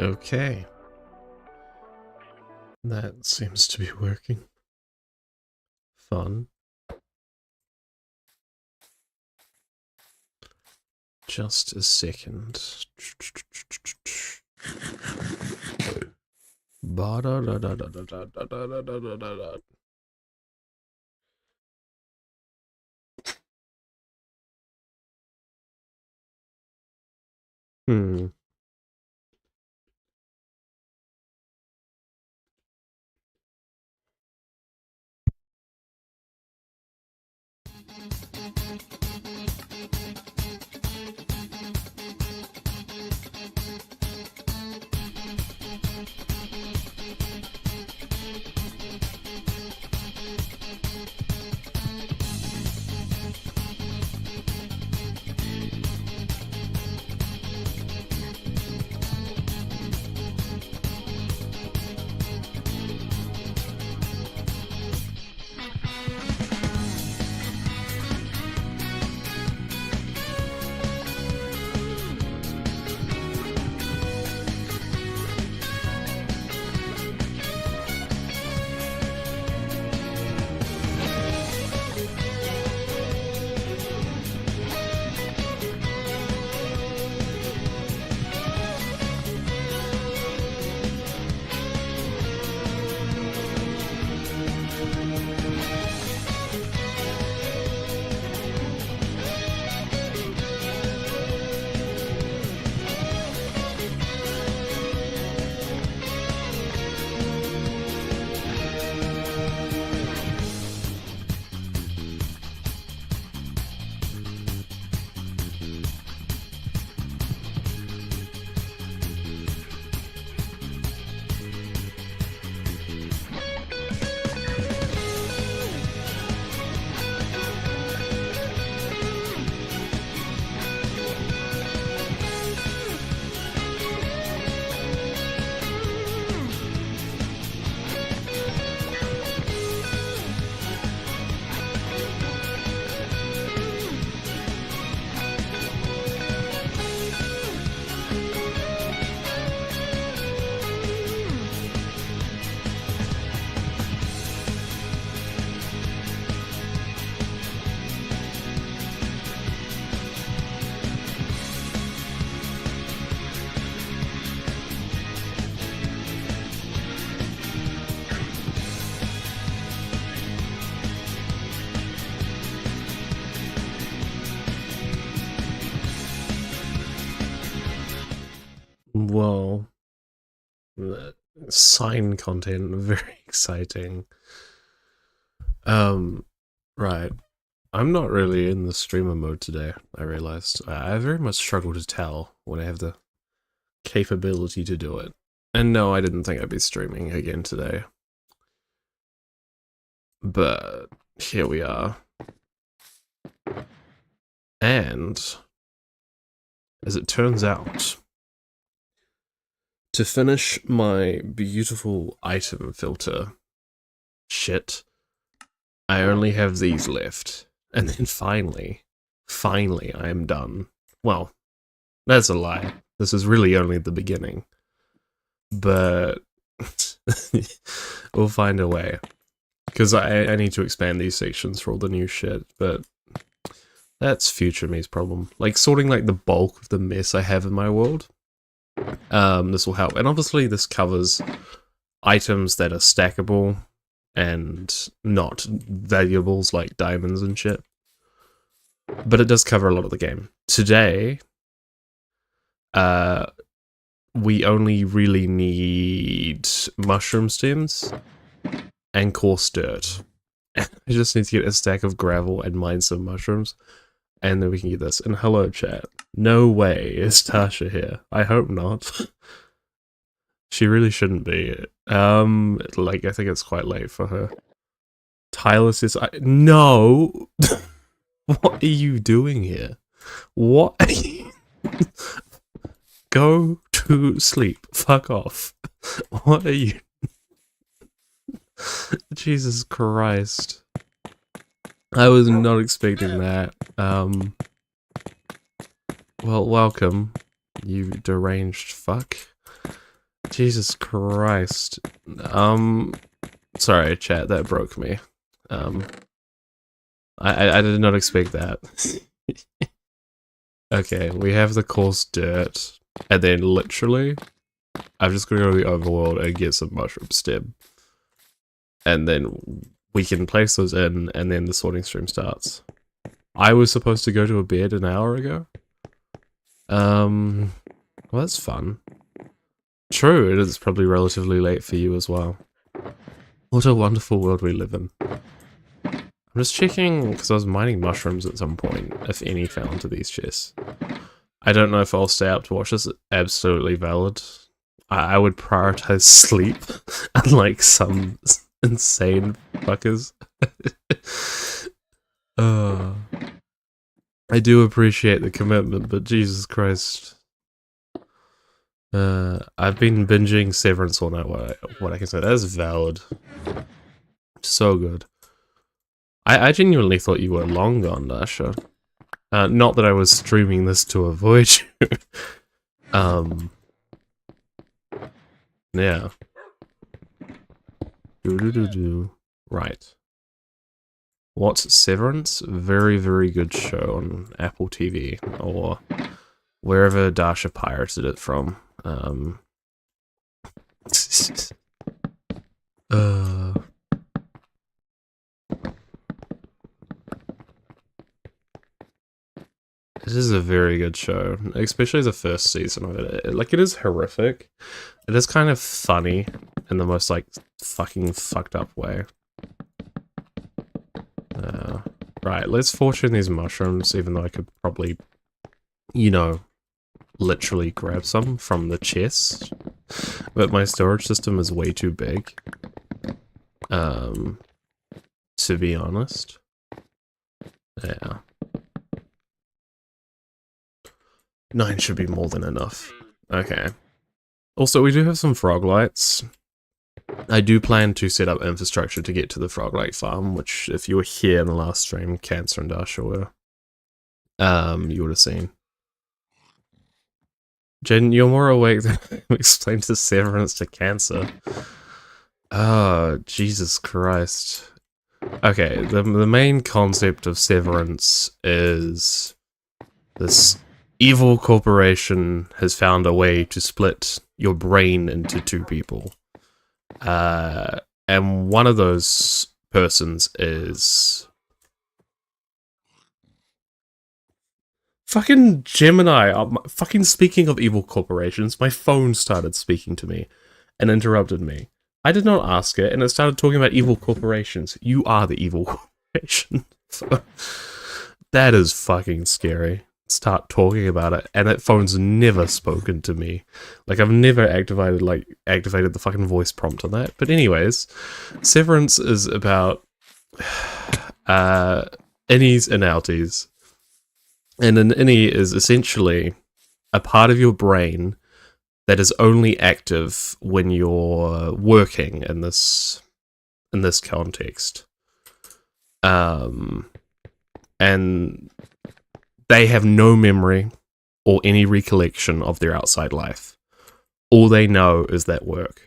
Okay. That seems to be working. Fun. Just a second. Hmm. Whoa. The sign content, very exciting. Right. I'm not really in the streamer mode today, I realized. I very much struggle to tell when I have the capability to do it. And no, I didn't think I'd be streaming again today. But here we are. And, as it turns out, to finish my beautiful item filter shit, I only have these left. And then finally, I am done. Well, that's a lie. This is really only the beginning. But we'll find a way. Because I need to expand these sections for all the new shit, but that's future me's problem. Like, sorting like the bulk of the mess I have in my world. This will help. And obviously this covers items that are stackable and not valuables like diamonds and shit. But it does cover a lot of the game. Today, we only really need mushroom stems and coarse dirt. I just need to get a stack of gravel and mine some mushrooms, and then we can get this. And hello, chat. No way is Tasha here. I hope not. She really shouldn't be. Like, I think it's quite late for her. Tyler says, no! What are you doing here? What are you... Go to sleep. Fuck off. What are you... Jesus Christ. I was not expecting that. Well, welcome, you deranged fuck. Jesus Christ. Sorry, chat, that broke me. I did not expect that. Okay, we have the coarse dirt, and then literally, I'm just gonna go to the overworld and get some mushroom stem. And then we can place those in, and then the sorting stream starts. I was supposed to go to a bed an hour ago. Well, that's fun. True, it is probably relatively late for you as well. What a wonderful world we live in. I'm just checking, because I was mining mushrooms at some point, if any fell into these chests. I don't know if I'll stay up to watch this. Absolutely valid. I would prioritize sleep, unlike some insane fuckers. I do appreciate the commitment, but Jesus Christ. I've been binging Severance all night, what I can say. That is valid. So good. I genuinely thought you were long gone, Dasha. Not that I was streaming this to avoid you. Yeah. Right. What's Severance? Very, very good show on Apple TV, or wherever Dasha pirated it from. This is a very good show, especially the first season of it. Like, it is horrific. It is kind of funny in the most, like, fucking fucked up way. Right, let's fortune these mushrooms, even though I could probably, you know, literally grab some from the chest. But my storage system is way too big. To be honest. Yeah. 9 should be more than enough. Okay. Also, we do have some frog lights. I do plan to set up infrastructure to get to the frog light farm, which, if you were here in the last stream, Cancer and Dasha were, you would have seen. Jen, you're more awake than explained to Severance to Cancer. Oh, Jesus Christ. Okay, the main concept of Severance is this evil corporation has found a way to split your brain into two people. And one of those persons is... Fucking Gemini. Fucking speaking of evil corporations, my phone started speaking to me and interrupted me. I did not ask it, and it started talking about evil corporations. You are the evil corporation. That is fucking scary. Start talking about it, and that phone's never spoken to me. Like, I've never activated the fucking voice prompt on that. But anyways, Severance is about innies and outies. And an innie is essentially a part of your brain that is only active when you're working in this context. And they have no memory or any recollection of their outside life. All they know is that work.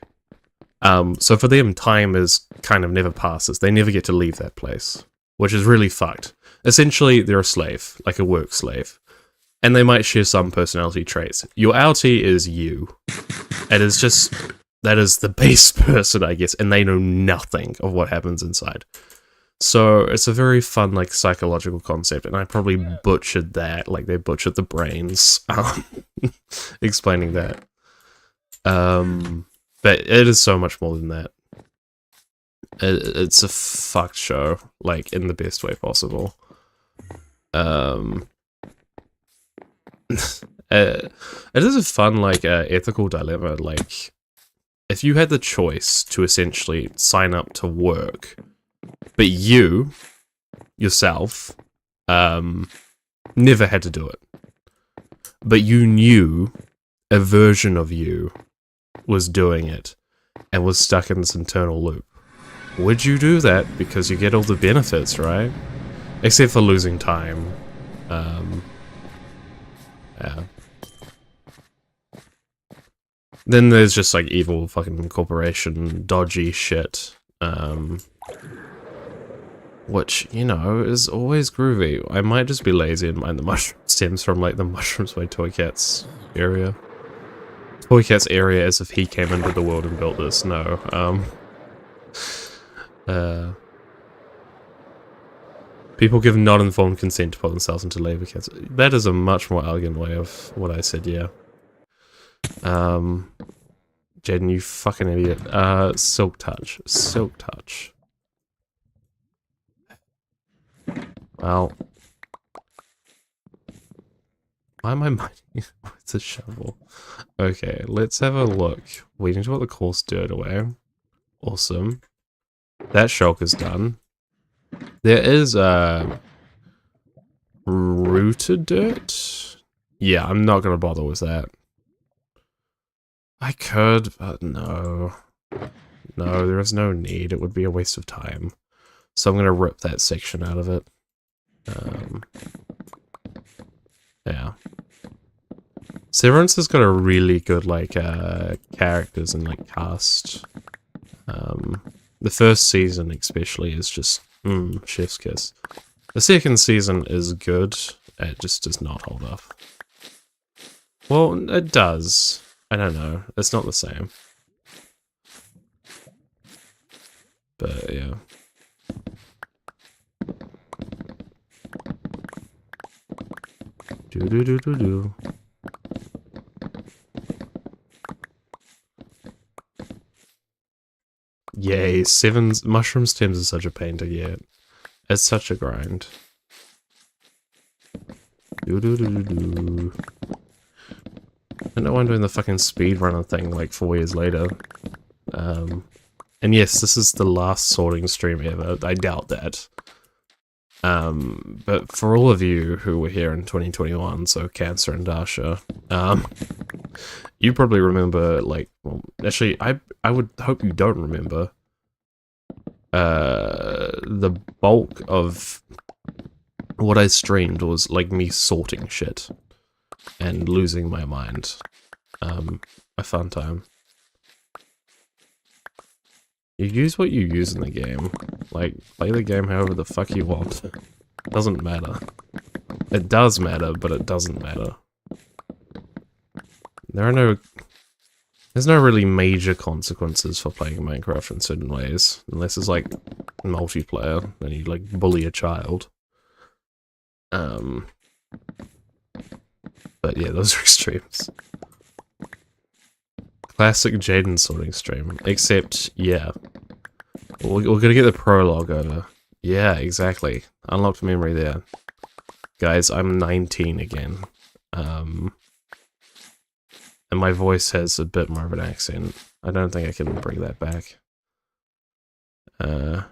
So for them, time is kind of never passes. They never get to leave that place, which is really fucked. Essentially, they're a slave, like a work slave. And they might share some personality traits. Your outie is you. It is just, that is the base person, I guess, and they know nothing of what happens inside. So it's a very fun, like, psychological concept, and I probably butchered that, like they butchered the brains, explaining that. But it is so much more than that. It's a fucked show, like, in the best way possible. It is a fun, like, ethical dilemma. Like, if you had the choice to essentially sign up to work, but you, yourself, never had to do it, but you knew a version of you was doing it and was stuck in this internal loop, would you do that? Because you get all the benefits, right? Except for losing time. Yeah. Then there's just like evil fucking corporation, dodgy shit. Which, you know, is always groovy. I might just be lazy and mind the mushroom stems from like the Mushrooms by Toy Cats area. Toy Cats area as if he came into the world and built this. No. People give not informed consent to put themselves into labor cats. That is a much more elegant way of what I said, yeah. Jaden, you fucking idiot. Silk Touch. Silk Touch. Well. Why am I mining with a shovel? Okay, let's have a look. We need to put the coarse dirt away. Awesome. That shulk is done. There is, rooted dirt? Yeah, I'm not gonna bother with that. I could, but no. No, there is no need. It would be a waste of time. So I'm gonna rip that section out of it. Yeah. Severance has got a really good, like, characters and, like, cast. The first season, especially, is just, chef's kiss. The second season is good. It just does not hold up. Well, it does. I don't know. It's not the same. But, yeah. Do-do-do-do-do. Yay, mushroom stems are such a pain to get. It's such a grind. Do-do-do-do-do. I know I'm doing the fucking speedrunner thing like 4 years later. And yes, this is the last sorting stream ever. I doubt that. But for all of you who were here in 2021, so Cancer and Dasha, you probably remember, like, well, actually, I would hope you don't remember, the bulk of what I streamed was, like, me sorting shit and losing my mind. A fun time. You use what you use in the game. Like, play the game however the fuck you want. Doesn't matter. It does matter, but it doesn't matter. There's no really major consequences for playing Minecraft in certain ways. Unless it's like multiplayer, and you like bully a child. But yeah, those are extremes. Classic Jaden sorting stream. Except, yeah. We're gonna get the prologue over. Yeah, exactly. Unlocked memory there. Guys, I'm 19 again. And my voice has a bit more of an accent. I don't think I can bring that back. Yeah.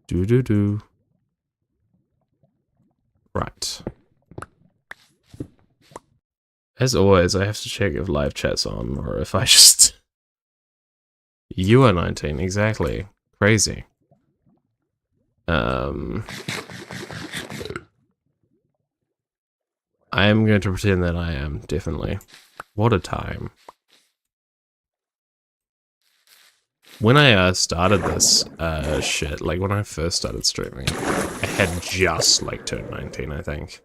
Do-do-do. Right. As always, I have to check if live chat's on, or if I just... You are 19, exactly. Crazy. I am going to pretend that I am, definitely. What a time. When I started this shit, like when I first started streaming, I had just like turned 19, I think.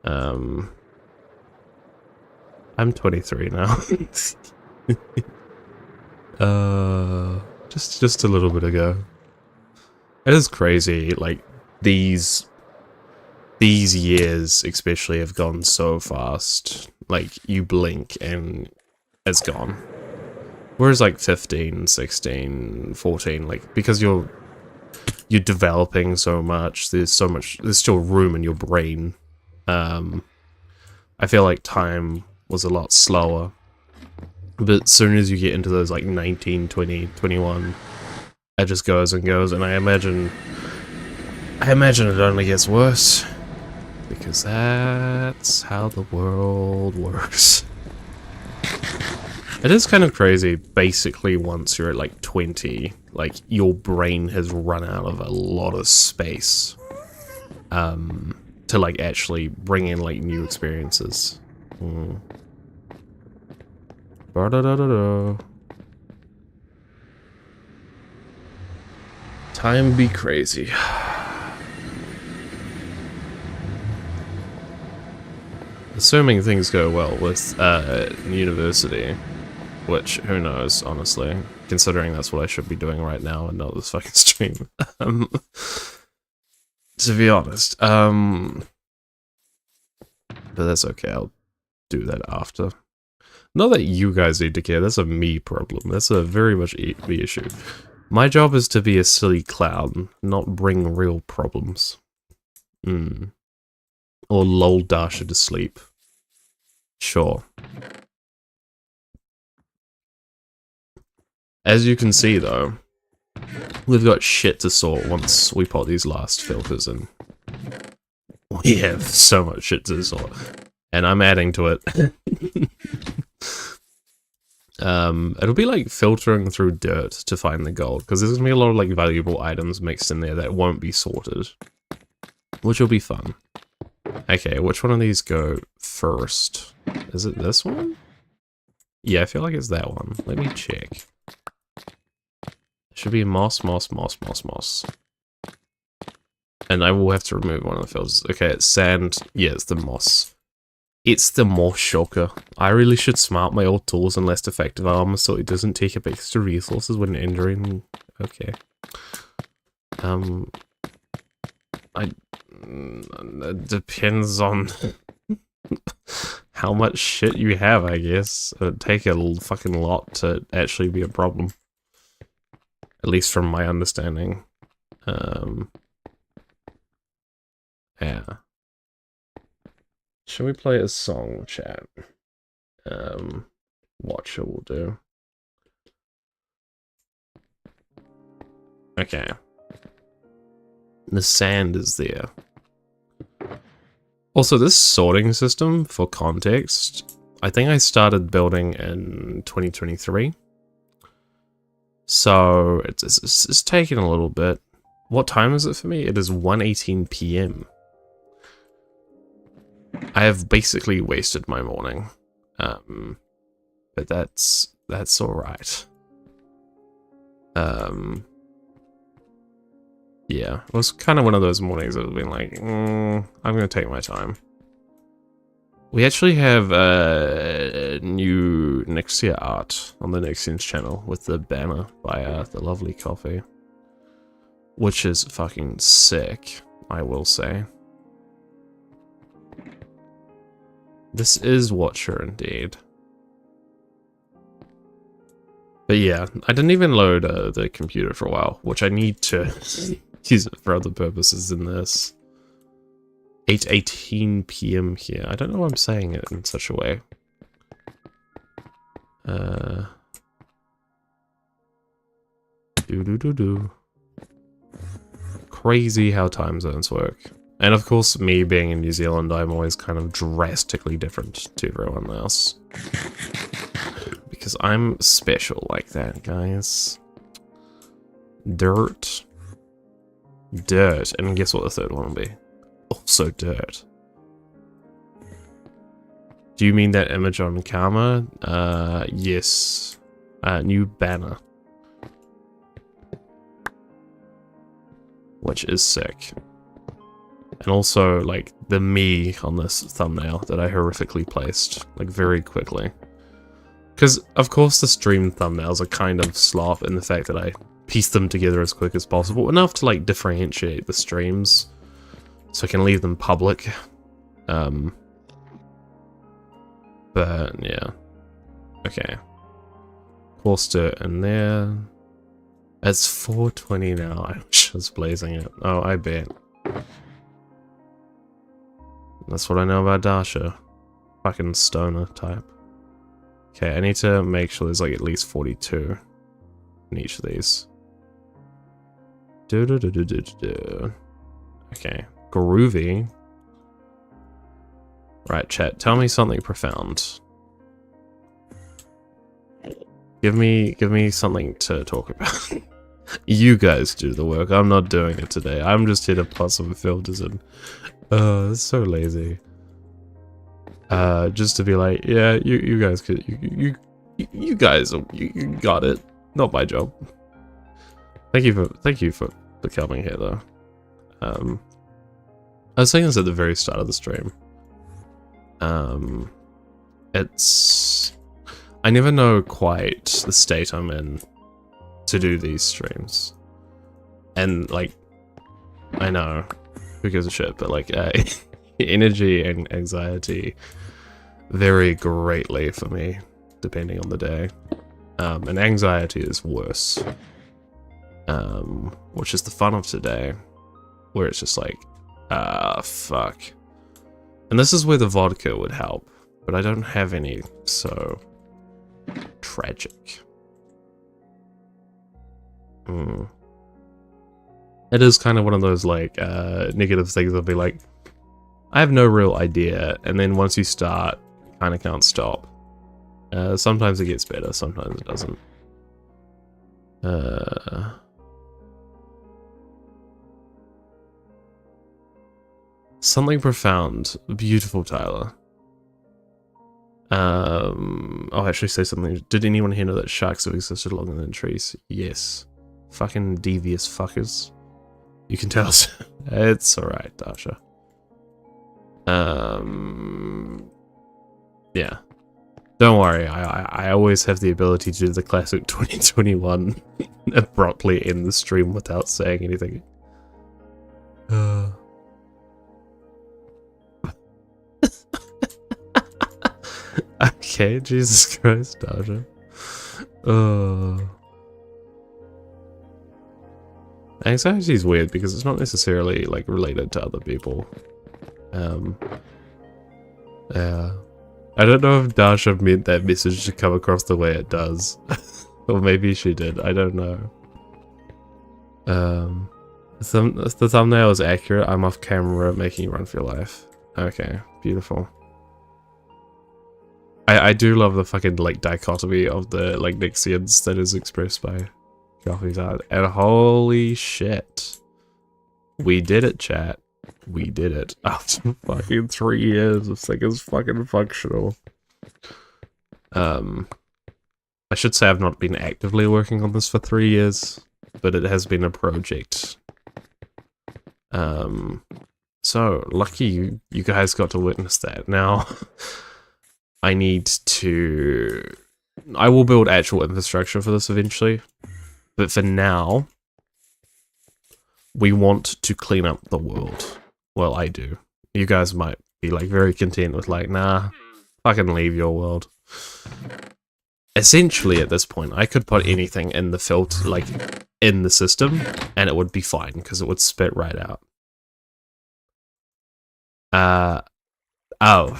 I'm 23 now. Just a little bit ago. It is crazy, like these years especially have gone so fast. Like you blink and it's gone. Whereas like 15, 16, 14, like because you're developing so much, there's still room in your brain. I feel like time was a lot slower. But as soon as you get into those like 19, 20, 21, it just goes and goes, and I imagine it only gets worse. Because that's how the world works. It is kind of crazy, basically, once you're at like 20, like your brain has run out of a lot of space. to like actually bring in like new experiences. Ba-da-da-da-da. Time be crazy. Assuming things go well with university, which who knows, honestly, considering that's what I should be doing right now and not this fucking stream. To be honest, but that's okay. I'll do that after. Not that you guys need to care. That's a me problem. That's a very much me issue. My job is to be a silly clown, not bring real problems. Or lull Dasha to sleep. Sure. As you can see, though, we've got shit to sort once we put these last filters in. We have so much shit to sort. And I'm adding to it. It'll be like filtering through dirt to find the gold, because there's gonna be a lot of like valuable items mixed in there that won't be sorted. Which will be fun. Okay, which one of these go first? Is it this one? Yeah, I feel like it's that one. Let me check. It should be moss. And I will have to remove one of the filters. Okay, it's sand. Yeah, it's the moss. It's the moss shulker. I really should smart my old tools and less effective armor so it doesn't take up extra resources when entering. Okay. It depends on how much shit you have, I guess. It'd take a fucking lot to actually be a problem. At least from my understanding. Yeah. Shall we play a song, chat? Watcher will do. Okay. The sand is there. Also, this sorting system, for context, I think I started building in 2023. So, it's taken a little bit. What time is it for me? It is 1:18 PM. I have basically wasted my morning. But that's alright. Yeah, it was kind of one of those mornings that have been like, I'm gonna take my time. We actually have new Nixia art on the Nixian's channel with the banner by the lovely Coffee. Which is fucking sick, I will say. This is Watcher indeed. But yeah, I didn't even load the computer for a while, which I need to use it for other purposes than this. 8:18 PM here. I don't know why I'm saying it in such a way. Crazy how time zones work. And of course, me being in New Zealand, I'm always kind of drastically different to everyone else. Because I'm special like that, guys. Dirt. Dirt. And guess what the third one will be? Also dirt. Do you mean that image on Karma? Yes. New banner. Which is sick. And also, like, the me on this thumbnail that I horrifically placed, like, very quickly. Because, of course, the stream thumbnails are kind of slop in the fact that I piece them together as quick as possible, enough to, like, differentiate the streams, so I can leave them public. But, yeah. Okay. Course dirt in there. It's 4:20 now. I wish I was blazing it. Oh, I bet. That's what I know about Dasha. Fucking stoner type. Okay, I need to make sure there's like at least 42 in each of these. Okay, groovy. Right, chat, tell me something profound. Give me something to talk about. You guys do the work. I'm not doing it today. I'm just here to put some filters in. It's so lazy. Just to be like, yeah, you guys could, you guys, you got it. Not my job. Thank you for coming here though. I was saying this at the very start of the stream. I never know quite the state I'm in to do these streams. And like, I know, who gives a shit, but like, energy and anxiety vary greatly for me, depending on the day. And anxiety is worse. Which is the fun of today, where it's just like, fuck. And this is where the vodka would help, but I don't have any, so tragic. It is kind of one of those like negative things. I'll be like, I have no real idea, and then once you start, you kind of can't stop. Sometimes it gets better, sometimes it doesn't. Something profound. Beautiful, Tyler. I'll actually say something. Did anyone here know that sharks have existed longer than trees? Yes. Fucking devious fuckers. You can tell. It's alright, Dasha. Yeah. Don't worry, I always have the ability to do the classic 2021 abruptly end the stream without saying anything. Okay, Jesus Christ, Dasha. Anxiety is weird because it's not necessarily like related to other people. Yeah. I don't know if Dasha meant that message to come across the way it does. Or maybe she did, I don't know. If the thumbnail is accurate, I'm off camera making you run for your life. Okay, beautiful. I do love the fucking like dichotomy of the like Nixians that is expressed by Coffee's art. And holy shit. We did it, chat. We did it. After fucking 3 years, this thing is fucking functional. I should say I've not been actively working on this for 3 years, but it has been a project. So lucky you guys got to witness that. Now I will build actual infrastructure for this eventually, but for now we want to clean up the world. Well, I do. You guys might be like very content with like, nah, fucking leave your world. Essentially at this point I could put anything in the filter, like in the system, and it would be fine because it would spit right out. Oh.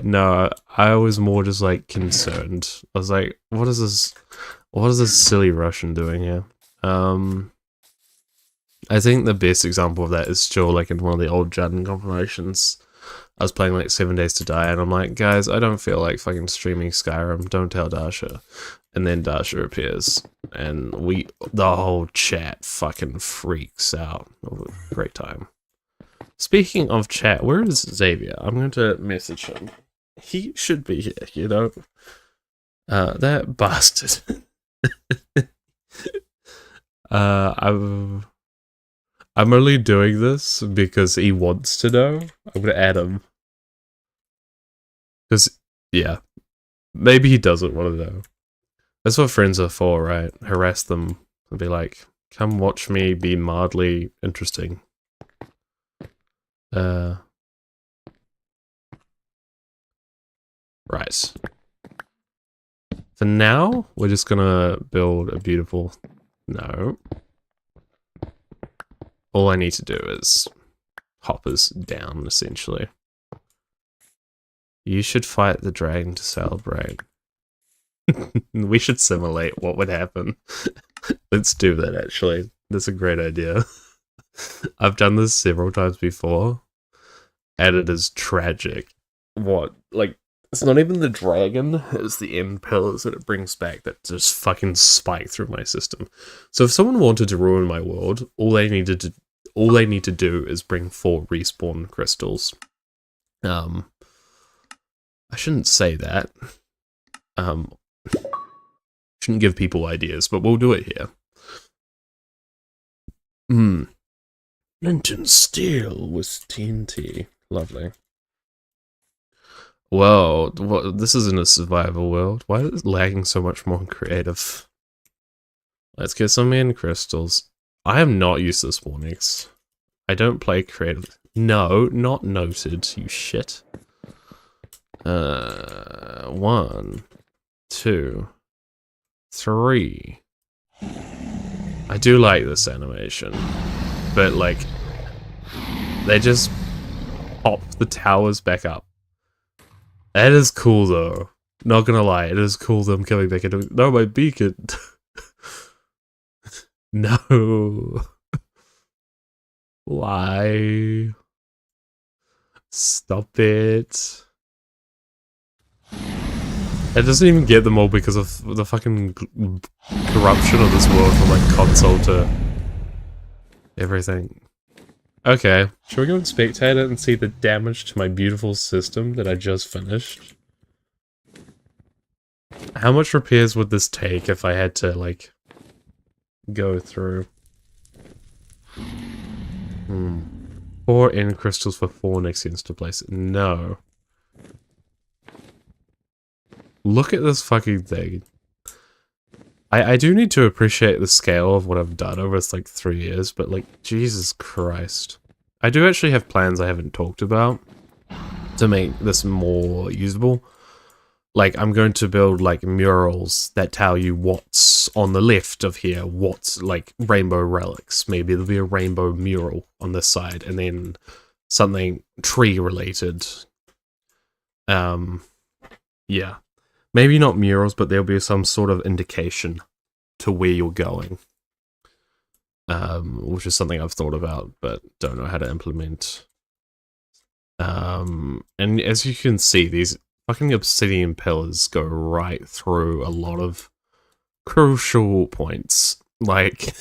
No, I was more just like concerned. I was like, what is this silly Russian doing here? I think the best example of that is still like in one of the old Judden compilations. I was playing like 7 Days to Die and I'm like, guys, I don't feel like fucking streaming Skyrim, don't tell Dasha. And then Dasha appears and the whole chat fucking freaks out. Great time. Speaking of chat, where is Xavier? I'm going to message him. He should be here, you know? That bastard. I'm only doing this because he wants to know. I'm going to add him. Because, yeah. Maybe he doesn't want to know. That's what friends are for, right? Harass them and be like, come watch me be mildly interesting. Right. For now, we're just gonna build a beautiful... No. All I need to do is hoppers down, essentially. You should fight the dragon to celebrate. We should simulate what would happen. Let's do that, actually. That's a great idea. I've done this several times before, and it is tragic. What? Like, It's not even the dragon, it's the end pillars that it brings back that just fucking spike through my system. So if someone wanted to ruin my world, all they need to do is bring 4 respawn crystals. I shouldn't say that. Shouldn't give people ideas, but we'll do it here. Flint and steel with TNT. Lovely. Well, this isn't a survival world. Why is it lagging so much more in creative? Let's get some end crystals. I am not used to spawnings. I don't play creative. No, not noted, you shit. 1, 2, 3. I do like this animation, but like, they just pop the towers back up. That is cool though. Not gonna lie, it is cool them coming back into. No, my beacon. No. Why? Stop it. It doesn't even get them all because of the fucking corruption of this world from like console to everything. Okay, shall we go and spectate it and see the damage to my beautiful system that I just finished? How much repairs would this take if I had to, like, go through? 4 end crystals for 4 Nixians to place it. No. Look at this fucking thing. I do need to appreciate the scale of what I've done over like 3 years, but like, Jesus Christ. I do actually have plans I haven't talked about to make this more usable. Like, I'm going to build like murals that tell you what's on the left of here, what's like rainbow relics. Maybe there'll be a rainbow mural on this side, and then something tree related. Yeah. Maybe not murals, but there'll be some sort of indication to where you're going. Which is something I've thought about, but don't know how to implement. And as you can see, these fucking obsidian pillars go right through a lot of crucial points. Like,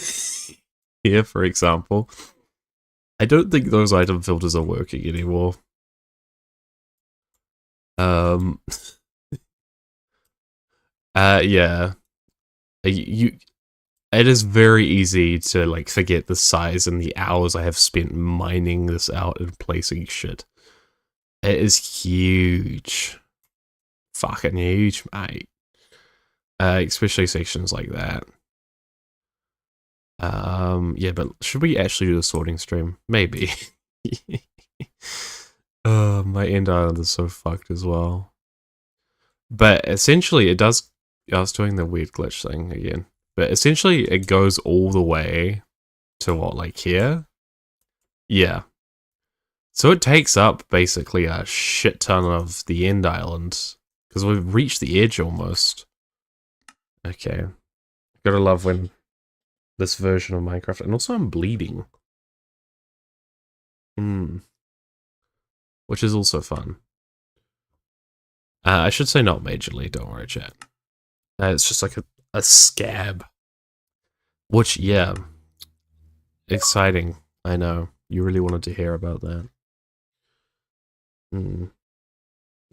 here, for example. I don't think those item filters are working anymore. Yeah. It is very easy to, like, forget the size and the hours I have spent mining this out and placing shit. It is huge. Fucking huge, mate. Especially sections like that. Yeah, but should we actually do a sorting stream? Maybe. My end island is so fucked as well. But essentially, it does. I was doing the weird glitch thing again. But essentially, it goes all the way to what, like here? Yeah. So it takes up basically a shit ton of the end island. Because we've reached the edge almost. Okay. Gotta love when this version of Minecraft. And also I'm bleeding. Which is also fun. I should say not majorly, don't worry, chat. It's just like a scab. Which, yeah. Exciting. I know. You really wanted to hear about that.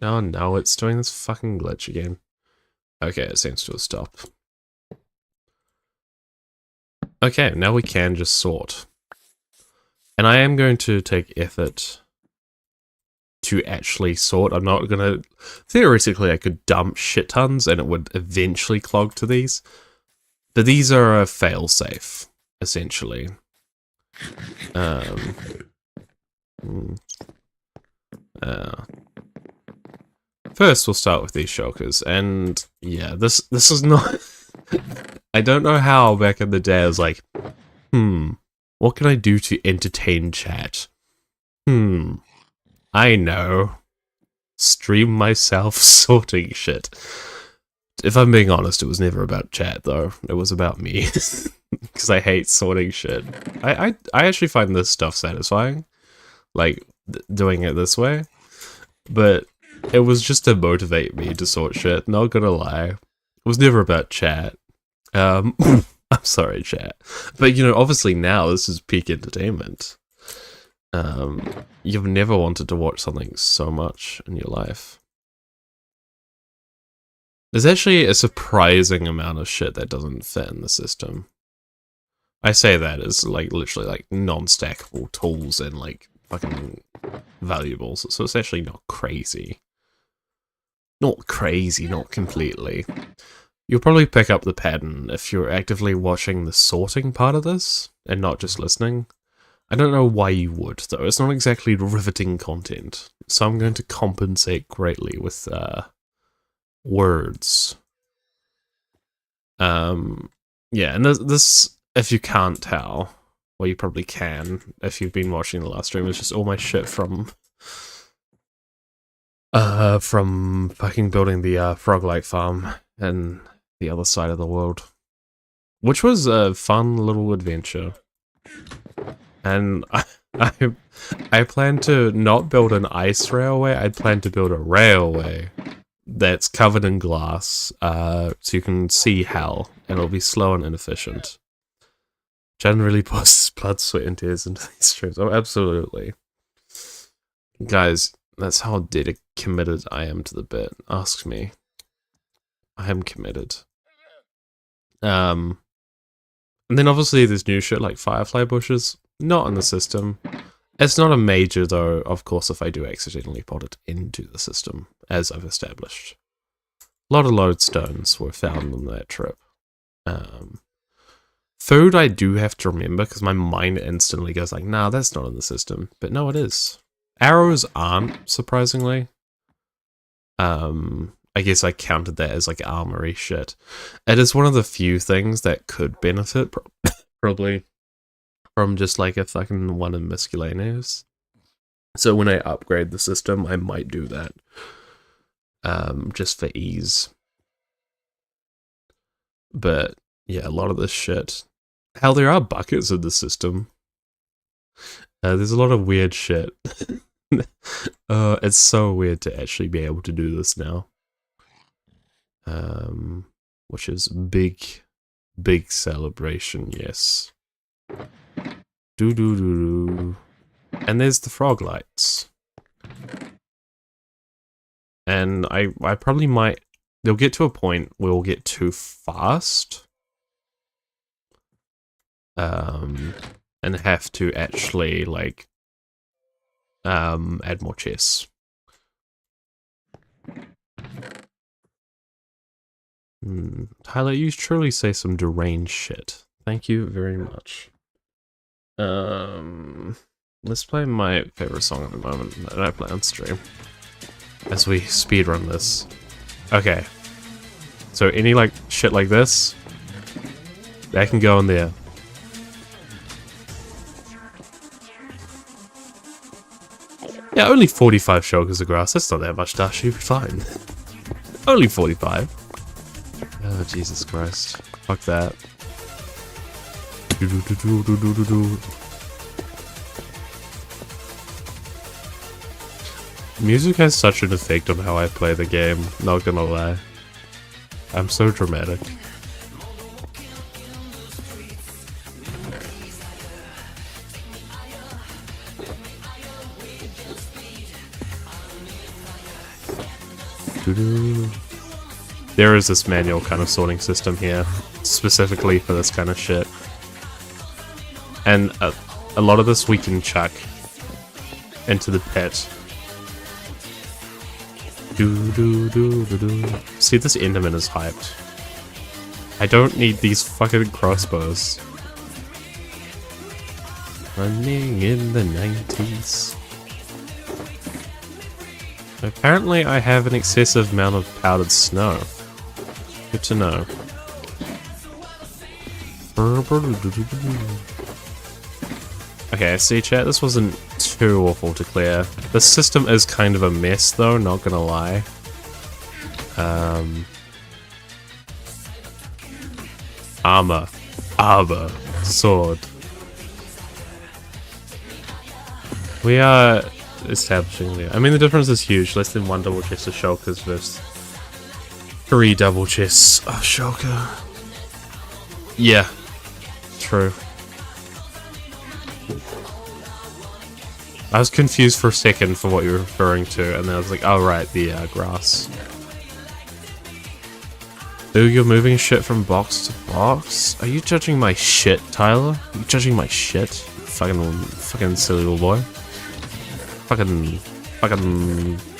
Oh no, it's doing this fucking glitch again. Okay, it seems to have stopped. Okay, now we can just sort. And I am going to take effort to actually sort. I'm not gonna... Theoretically, I could dump shit tons and it would eventually clog to these. But these are a fail-safe, essentially. First, we'll start with these shulkers, and yeah, this is not... I don't know how back in the day I was like, what can I do to entertain chat? I know. Stream myself sorting shit. If I'm being honest, it was never about chat, though. It was about me. Because I hate sorting shit. I actually find this stuff satisfying. Like, doing it this way. But It was just to motivate me to sort shit, not gonna lie. It was never about chat. I'm sorry, chat. But, you know, obviously now this is peak entertainment. You've never wanted to watch something so much in your life. There's actually a surprising amount of shit that doesn't fit in the system. I say that as, like, literally, like, non-stackable tools and, like, fucking valuables. So it's actually not crazy. Not crazy, not completely. You'll probably pick up the pattern if you're actively watching the sorting part of this, and not just listening. I don't know why you would, though. It's not exactly riveting content. So I'm going to compensate greatly with, words. Yeah, and this, if you can't tell, well, you probably can, if you've been watching the last stream, it's just all my shit from fucking building the, frog-like farm and the other side of the world. Which was a fun little adventure. And I plan to not build an ice railway, I plan to build a railway that's covered in glass, so you can see hell, and it'll be slow and inefficient. Jen really puts blood, sweat, and tears into these streams. Oh, absolutely. Guys, that's how committed I am to the bit. Ask me. I am committed. And then obviously there's new shit like firefly bushes. Not in the system. It's not a major though, of course, if I do accidentally put it into the system, as I've established. A lot of lodestones were found on that trip. Food I do have to remember, because my mind instantly goes like, nah, that's not in the system. But no, it is. Arrows aren't, surprisingly. I guess I counted that as like armory shit. It is one of the few things that could benefit, probably, from just like a fucking one in miscellaneous. So when I upgrade the system, I might do that. Just for ease. But yeah, a lot of this shit. Hell, there are buckets in the system. There's a lot of weird shit. It's so weird to actually be able to do this now. Which is big celebration, yes. Do. And there's the frog lights. And I probably might... They'll get to a point where we'll get too fast. And have to actually, like... add more chests. Tyler, you truly say some deranged shit. Thank you very much. Let's play my favorite song at the moment that I play on stream. As we speedrun this. Okay. So any like shit like this, that can go in there. Yeah, only 45 shulkers of grass. That's not that much, Dash. You'll be fine. Only 45. Oh, Jesus Christ. Fuck that. Music has such an effect on how I play the game, not gonna lie. I'm so dramatic. There is this manual kind of sorting system here, specifically for this kind of shit. And a lot of this we can chuck into the pit. See, this Enderman is hyped. I don't need these fucking crossbows. Running in the 90s. Apparently I have an excessive amount of powdered snow. Good to know. Okay, see chat, this wasn't too awful to clear. The system is kind of a mess though, not gonna lie. Armor. Sword. We are establishing there. I mean, the difference is huge. Less than 1 double chest of shulkers versus 3 double chests of shulker. Yeah, true. I was confused for a second for what you were referring to, and then I was like, oh right, the grass. Ooh, you're moving shit from box to box? Are you judging my shit, Tyler? Are you judging my shit? Fucking silly little boy. Fucking,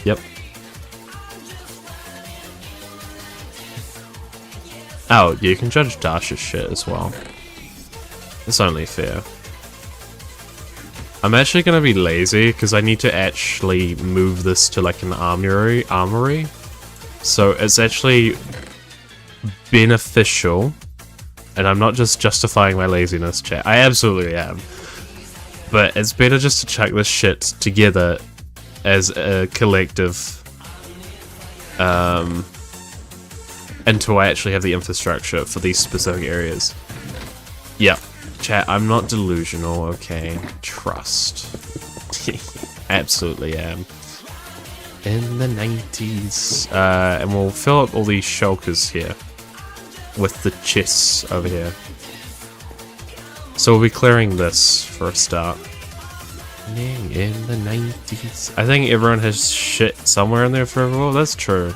yep. Oh, yeah, you can judge Dash's shit as well. It's only fair. I'm actually gonna be lazy, because I need to actually move this to like an armory. So it's actually beneficial, and I'm not just justifying my laziness, chat. I absolutely am. But it's better just to chuck this shit together as a collective, until I actually have the infrastructure for these specific areas. Yeah, chat, I'm not delusional, okay? Trust. Absolutely am. In the 90s. And we'll fill up all these shulkers here with the chests over here. So we'll be clearing this for a start. In the 90s. I think everyone has shit somewhere in there for everyone. That's true.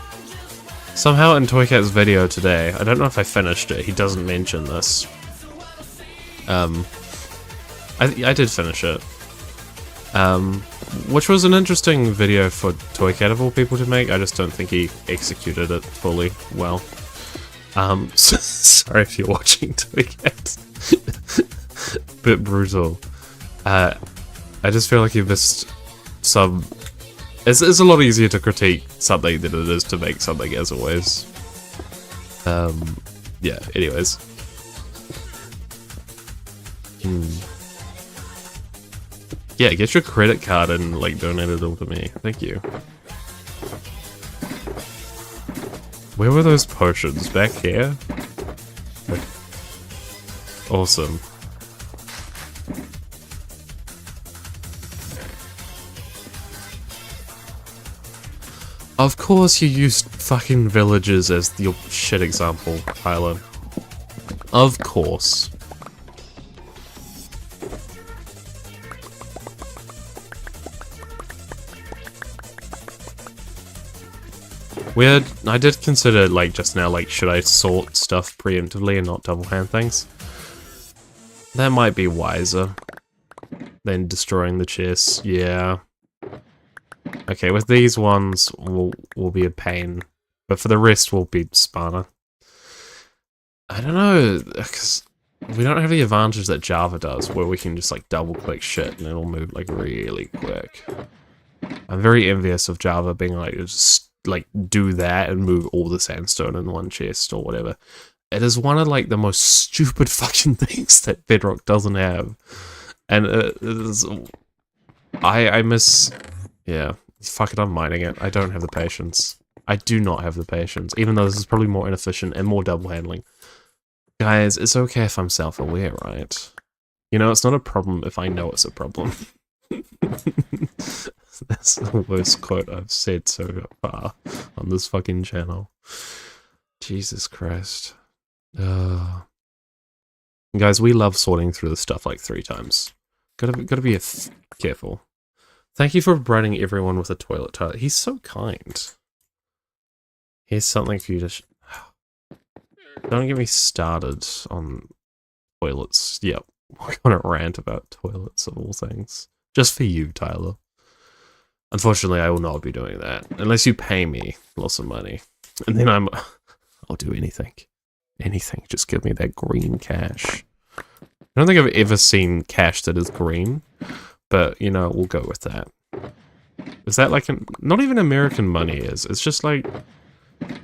Somehow in Toycat's video today, I don't know if I finished it, he doesn't mention this. I did finish it. Which was an interesting video for Toycat of all people to make. I just don't think he executed it fully well. Sorry if you're watching Toycat. Bit brutal. I just feel like you missed some... It's a lot easier to critique something than it is to make something, as always. Yeah, anyways. Yeah, get your credit card and, like, donate it all to me. Thank you. Where were those potions? Back here? Okay. Awesome. Of course you used fucking villages as your shit example, Tyler. Of course. Weird. I did consider, like, just now, like, should I sort stuff preemptively and not double hand things? That might be wiser than destroying the chests. Yeah. Okay, with these ones, will be a pain. But for the rest, we'll be spanner. I don't know, because we don't have the advantage that Java does, where we can just, like, double-click shit and it'll move, like, really quick. I'm very envious of Java being like, just like do that and move all the sandstone in one chest or whatever. It is one of like the most stupid fucking things that Bedrock doesn't have, and it is. I miss. Yeah, fuck it. I'm mining it. I don't have the patience. I do not have the patience, even though this is probably more inefficient and more double handling. Guys, it's okay if I'm self-aware, right? You know, it's not a problem if I know it's a problem. That's the worst quote I've said so far on this fucking channel. Jesus Christ. Guys, we love sorting through the stuff like 3 times. Gotta be careful. Thank you for providing everyone with a toilet, Tyler. He's so kind. Here's something for you to... Don't get me started on toilets. Yep, we're gonna rant about toilets of all things. Just for you, Tyler. Unfortunately, I will not be doing that. Unless you pay me lots of money. And then I'll do anything. Anything. Just give me that green cash. I don't think I've ever seen cash that is green. But, you know, we'll go with that. Is that like not even American money is. It's just like...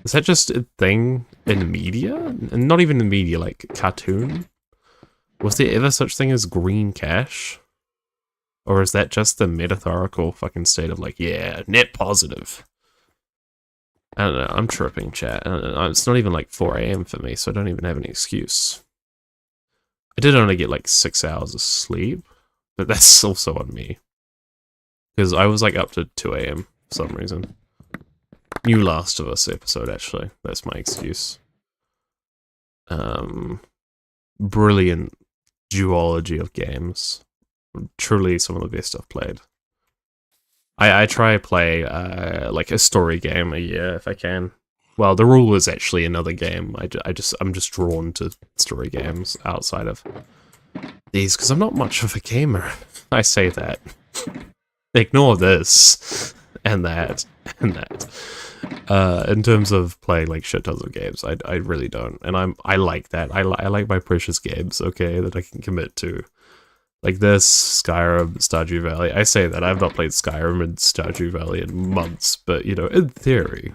Is that just a thing in media? And not even in media, like cartoon? Was there ever such thing as green cash? Or is that just the metaphorical fucking state of like, yeah, net positive? I don't know, I'm tripping, chat. It's not even like 4 AM for me, so I don't even have any excuse. I did only get like 6 hours of sleep, but that's also on me. Because I was like up to 2 AM for some reason. New Last of Us episode, actually. That's my excuse. Brilliant duology of games. Truly some of the best I've played. I try to play like a story game a year if I can. Well, the rule is actually another game. I'm just drawn to story games outside of these because I'm not much of a gamer. I say that. Ignore this and that and that. In terms of playing like shit tons of games, I really don't, and I like that. I like my precious games, okay, that I can commit to, like this, Skyrim, Stardew Valley. I say that I've not played Skyrim and Stardew Valley in months, but you know, in theory.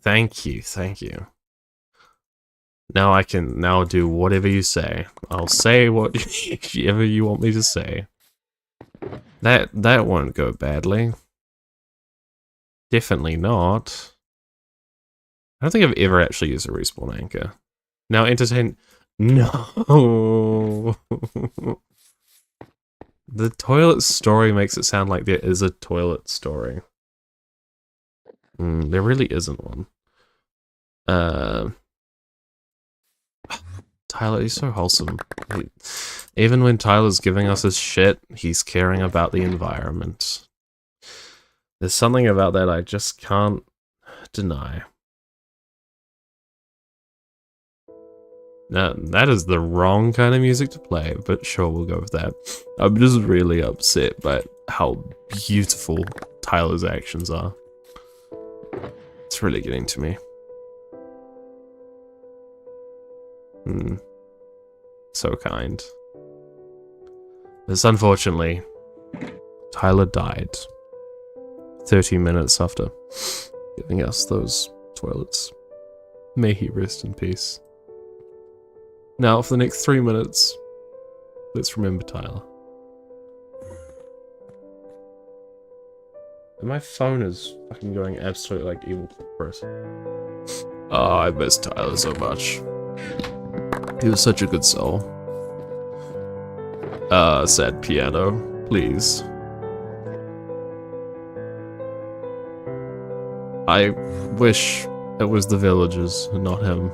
Thank you. Now I can now do whatever you say. I'll say whatever you want me to say. That won't go badly. Definitely not. I don't think I've ever actually used a respawn anchor. Now entertain. No. The toilet story makes it sound like there is a toilet story. There really isn't one. Tyler, he's so wholesome. Even when Tyler's giving us his shit, he's caring about the environment. There's something about that I just can't deny. Now, that is the wrong kind of music to play, but sure, we'll go with that. I'm just really upset by how beautiful Tyler's actions are. It's really getting to me. So kind. This, unfortunately, Tyler died 30 minutes after giving us those toilets. May he rest in peace. Now, for the next 3 minutes, let's remember Tyler. And my phone is fucking going absolutely like evil person. Oh, I miss Tyler so much. He was such a good soul. Sad piano, please. I wish it was the villagers and not him.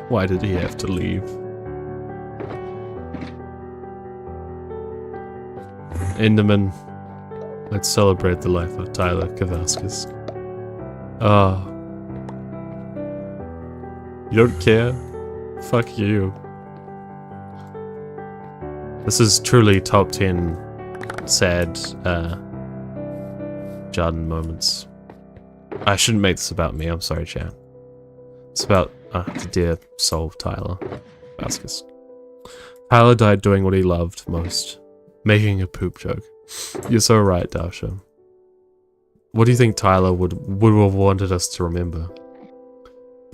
Why did he have to leave? Enderman, let's celebrate the life of Tyler Kavaskas. You don't care? Fuck you. This is truly top 10 sad, Jordan moments. I shouldn't make this about me, I'm sorry, chat. It's about, the dear soul Tyler Vasquez. Tyler died doing what he loved most. Making a poop joke. You're so right, Dasha. What do you think Tyler would have wanted us to remember?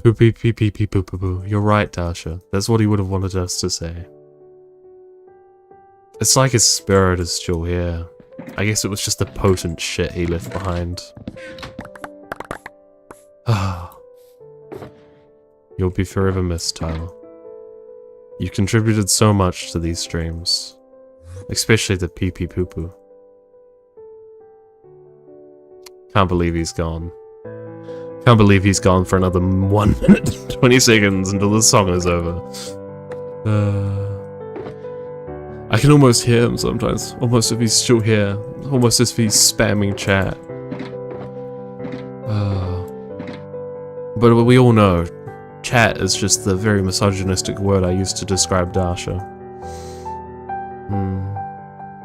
Poopy pee pee pee poo poo poo. You're right, Dasha. That's what he would have wanted us to say. It's like his spirit is still here. I guess it was just the potent shit he left behind. You'll be forever missed, Tyler. You contributed so much to these streams. Especially the pee pee poo poo. Can't believe he's gone. Can't believe he's gone for another 1 minute and 20 seconds until the song is over. I can almost hear him sometimes. Almost if he's still here. Almost as if he's spamming chat. But we all know, chat is just the very misogynistic word I used to describe Dasha.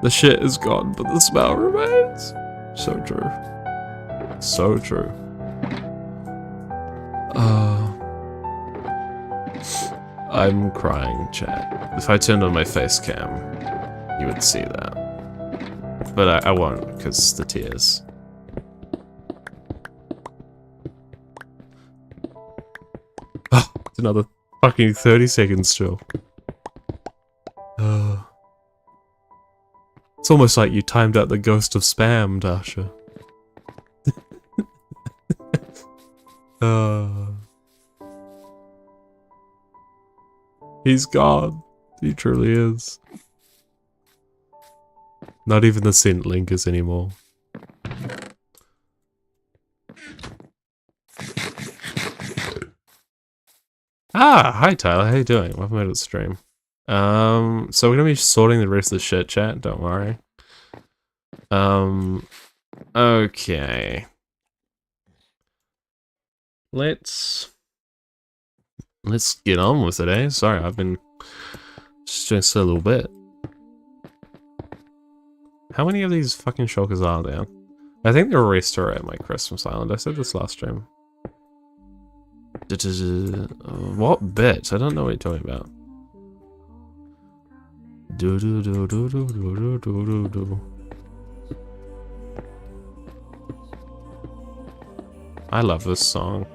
The shit is gone, but the smell remains. So true. So true. I'm crying, chat. If I turned on my face cam, you would see that. But I won't, because the tears. Oh, it's another fucking 30 seconds still. It's almost like you timed out the ghost of spam, Dasha. He's gone. He truly is. Not even the scent lingers anymore. Ah, hi Tyler, how you doing? Welcome to the stream. So we're gonna be sorting the rest of the shit, chat, don't worry. Okay. Let's get on with it, eh? Sorry, I've been just doing this a little bit. How many of these fucking shulkers are there? I think the rest are at my Christmas Island. I said this last stream. What bit? I don't know what you're talking about. I love this song.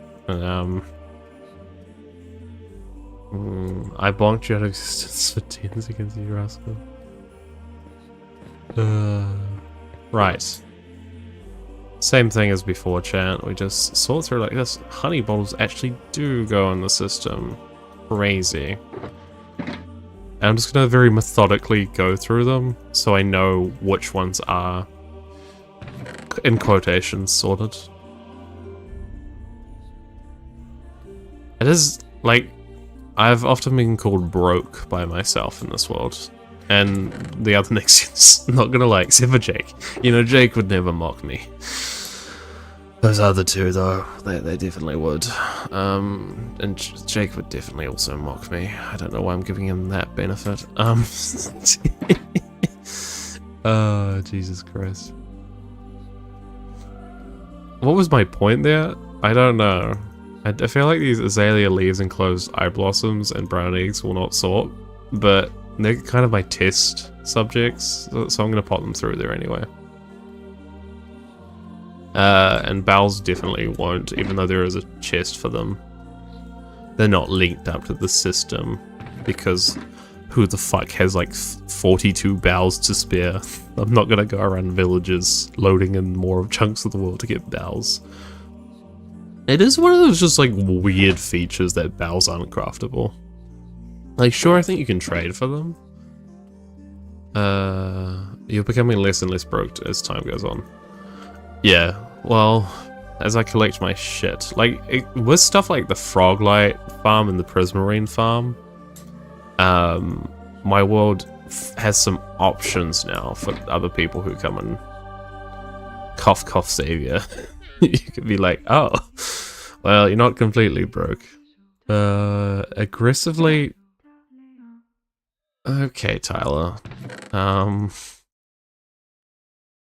I bonked you out of existence for 10 seconds, you rascal. Right. Same thing as before, chat. We just sort through like this. Honey bottles actually do go in the system. Crazy. And I'm just gonna very methodically go through them so I know which ones are, in quotations, sorted. It is, like, I've often been called broke by myself in this world. And the other Nixians, not gonna lie, except for Jake. You know, Jake would never mock me. Those other two, though, they definitely would. And Jake would definitely also mock me. I don't know why I'm giving him that benefit. Oh, Jesus Christ. What was my point there? I don't know. I feel like these azalea leaves and closed eye blossoms and brown eggs will not sort, but they're kind of my test subjects, so I'm going to pop them through there anyway. And bowels definitely won't, even though there is a chest for them. They're not linked up to the system, because who the fuck has like 42 bowels to spare? I'm not going to go around villages loading in more chunks of the world to get bowels. It is one of those just like weird features that bowels aren't craftable. Like, sure, I think you can trade for them. You're becoming less and less broke as time goes on. Yeah, well, as I collect my shit. Like, with stuff like the Froglight farm and the Prismarine farm, my world has some options now for other people who come and cough cough savior. You could be like, oh, well, you're not completely broke. Aggressively... Okay, Tyler.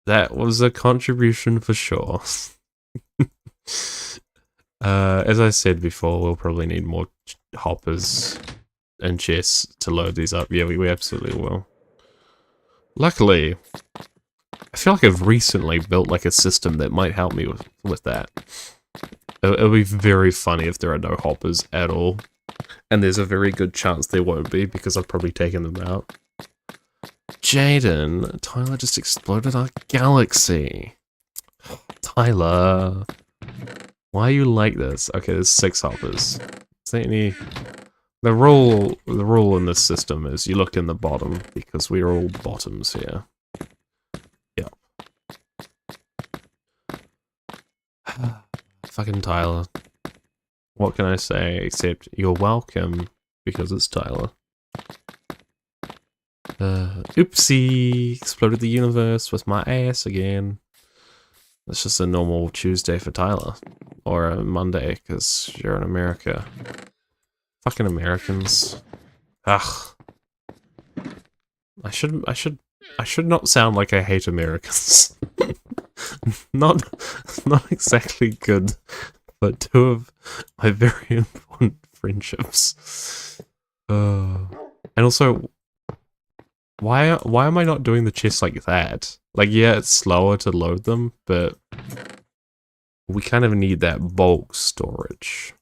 That was a contribution for sure. As I said before, we'll probably need more hoppers and chests to load these up. Yeah, we absolutely will. Luckily, I feel like I've recently built like a system that might help me with that. It'll be very funny if there are no hoppers at all. And there's a very good chance there won't be, because I've probably taken them out. Jaden, Tyler just exploded our galaxy. Tyler, why are you like this? Okay, there's 6 hoppers. Is there any... The rule in this system is you look in the bottom, because we are all bottoms here. Yep. Fucking Tyler. What can I say except you're welcome, because it's Tyler. Oopsie! Exploded the universe with my ass again. It's just a normal Tuesday for Tyler. Or a Monday, because you're in America. Fucking Americans. Ugh. I should not sound like I hate Americans. not exactly good, but 2 of my very important friendships. And also, why am I not doing the chests like that? Like, yeah, it's slower to load them, but we kind of need that bulk storage.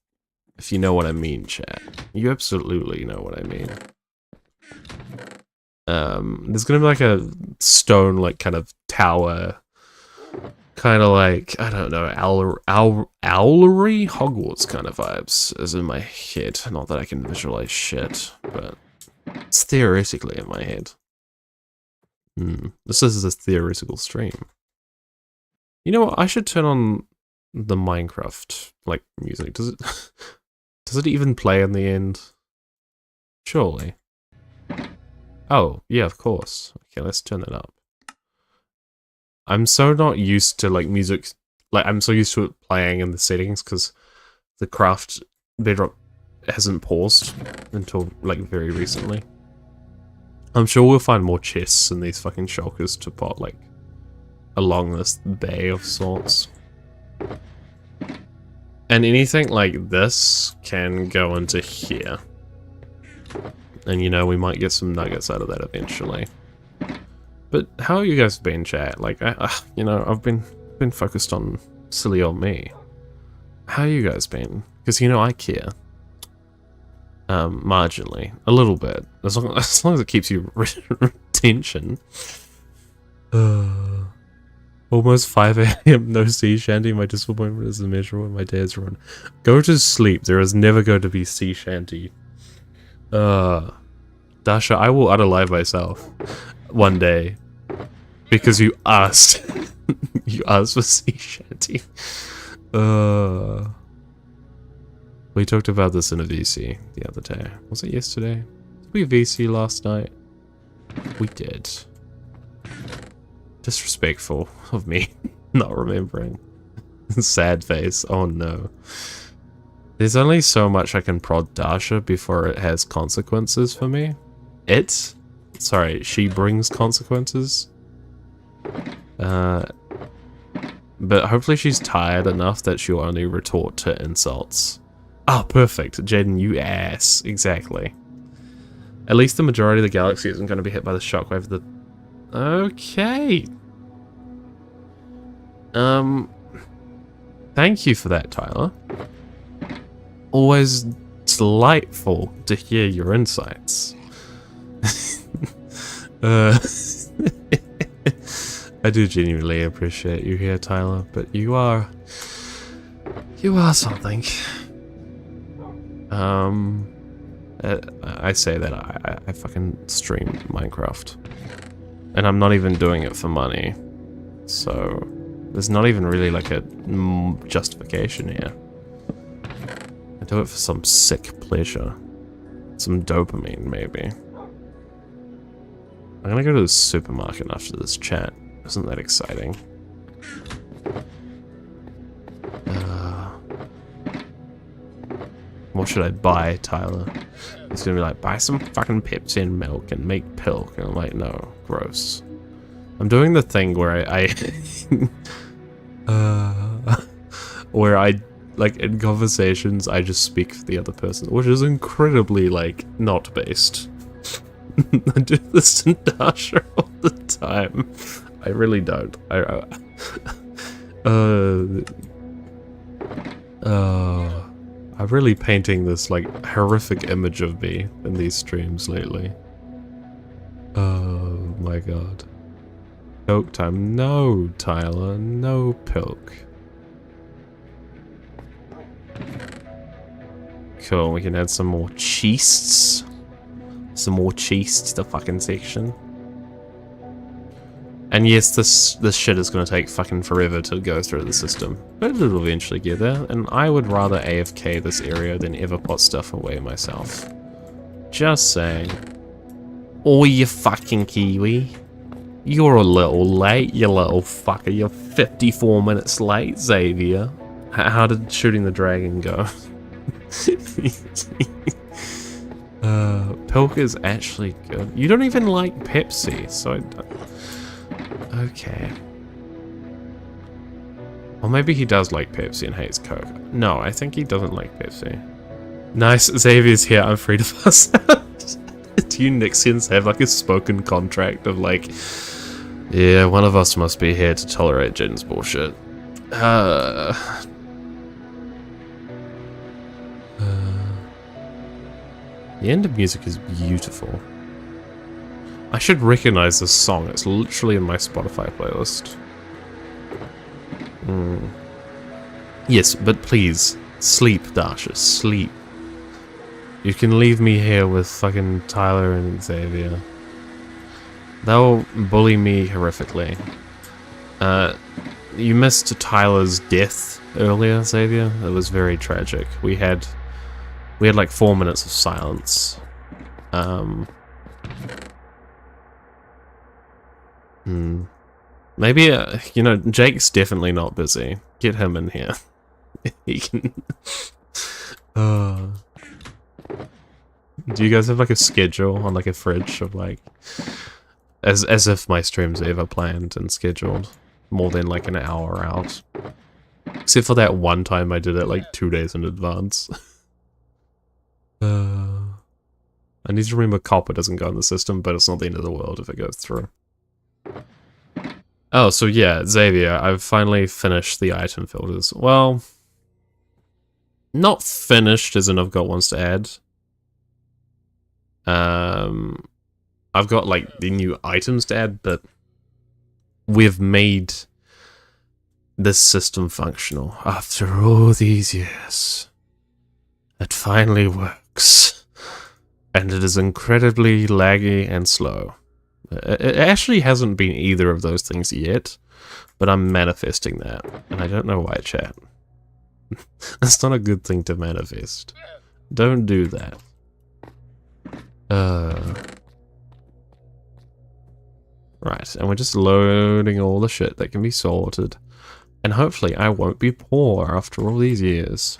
If you know what I mean, chat. You absolutely know what I mean. There's gonna be like a stone, like, kind of tower kind of like, I don't know, Owlery Hogwarts kind of vibes is in my head. Not that I can visualize shit, but it's theoretically in my head. This is a theoretical stream. You know what? I should turn on the Minecraft like music. Does it even play in the end? Surely. Oh, yeah, of course. Okay, let's turn it up. I'm so not used to like music, like I'm so used to it playing in the settings because the craft bedrock hasn't paused until like very recently. I'm sure we'll find more chests in these fucking shulkers to put like along this bay of sorts. And anything like this can go into here. And you know, we might get some nuggets out of that eventually. But how have you guys been, chat? Like, you know, I've been focused on silly old me. How you guys been? Because, you know, I care. Marginally. A little bit. As long as it keeps you retention. Almost 5 AM, no sea shanty. My disappointment is immeasurable and my day is run. Go to sleep. There is never going to be sea shanty. Dasha, I will unalive myself one day. Because you asked. You asked for sea shanty. We talked about this in a VC the other day. Was it yesterday? Did we VC last night? We did. Disrespectful of me not remembering. Sad face. Oh no. There's only so much I can prod Dasha before it has consequences for me. Sorry, she brings consequences. But hopefully she's tired enough that she'll only retort to insults. Ah, perfect. Jaden, you ass. Exactly. At least the majority of the galaxy isn't going to be hit by the shockwave of the... Okay. Thank you for that, Tyler. Always delightful to hear your insights. I do genuinely appreciate you here, Tyler, but you are something. I say that I fucking stream Minecraft. And I'm not even doing it for money. So, there's not even really like a justification here. I do it for some sick pleasure. Some dopamine, maybe. I'm gonna go to the supermarket after this chat. Isn't that exciting? What should I buy, Tyler? He's gonna be like, buy some fucking Pepsi and milk and make pilk. And I'm like, no, gross. I'm doing the thing where where I, like, in conversations, I just speak for the other person, which is incredibly, like, not based. I do this to Dasha all the time. I really don't. I'm really painting this, like, horrific image of me in these streams lately. Oh my god. Pilk time. No, Tyler. No pilk. Cool, we can add some more cheests. Some more cheese to the fucking section. And yes, this shit is gonna take fucking forever to go through the system. But it'll eventually get there, and I would rather AFK this area than ever put stuff away myself. Just saying. Oh, you fucking Kiwi. You're a little late, you little fucker. You're 54 minutes late, Xavier. How did shooting the dragon go? Pilk is actually good. You don't even like Pepsi, so I don't... Okay. Or maybe he does like Pepsi and hates Coke. No, I think he doesn't like Pepsi. Nice, Xavier's here, I'm free to pass out. Do you Nixians have like a spoken contract of like, yeah, one of us must be here to tolerate Jin's bullshit. The end of music is beautiful. I should recognize this song, it's literally in my Spotify playlist. Yes, but please, sleep, Dasha, sleep. You can leave me here with fucking Tyler and Xavier. They'll bully me horrifically. You missed Tyler's death earlier, Xavier. It was very tragic. We had like 4 minutes of silence. Maybe, you know, Jake's definitely not busy. Get him in here. He can... Do you guys have like a schedule on like a fridge of like... As if my streams are ever planned and scheduled more than like an hour out. Except for that one time I did it like 2 days in advance. I need to remember copper doesn't go in the system, but it's not the end of the world if it goes through. Oh, so yeah, Xavier, I've finally finished the item filters. Well, not finished as in I've got ones to add. I've got like the new items to add, but we've made this system functional after all these years. It finally works. And it is incredibly laggy and slow. It actually hasn't been either of those things yet, but I'm manifesting that. And I don't know why, chat. That's not a good thing to manifest. Don't do that. Right, and we're just loading all the shit that can be sorted. And hopefully I won't be poor after all these years.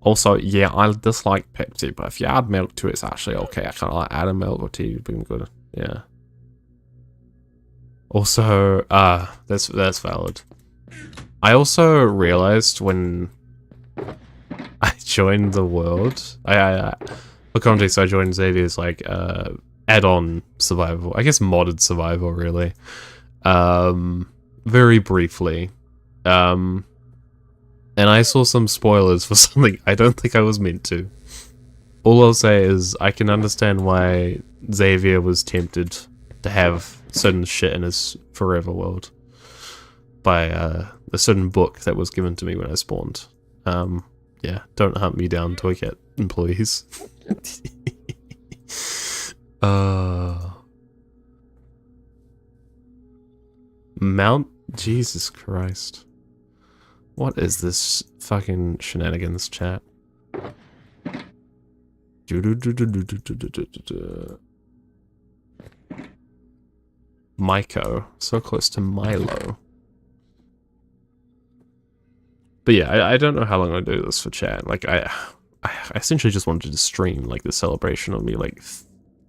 Also, yeah, I dislike Pepsi, but if you add milk to it, it's actually okay. I kind of like adding milk or tea, being good. Yeah. Also, that's valid. I also realized when I joined the world, for context, I joined Xavier's like add-on survival, I guess modded survival, really. Very briefly. And I saw some spoilers for something I don't think I was meant to. All I'll say is I can understand why Xavier was tempted to have certain shit in his forever world by a certain book that was given to me when I spawned. Yeah, don't hunt me down, Toycat employees. Mount Jesus Christ. What is this fucking shenanigans, chat? Myco. So close to Milo. But yeah, I don't know how long I'll do this for chat. Like, I essentially just wanted to stream, like, the celebration of me, like,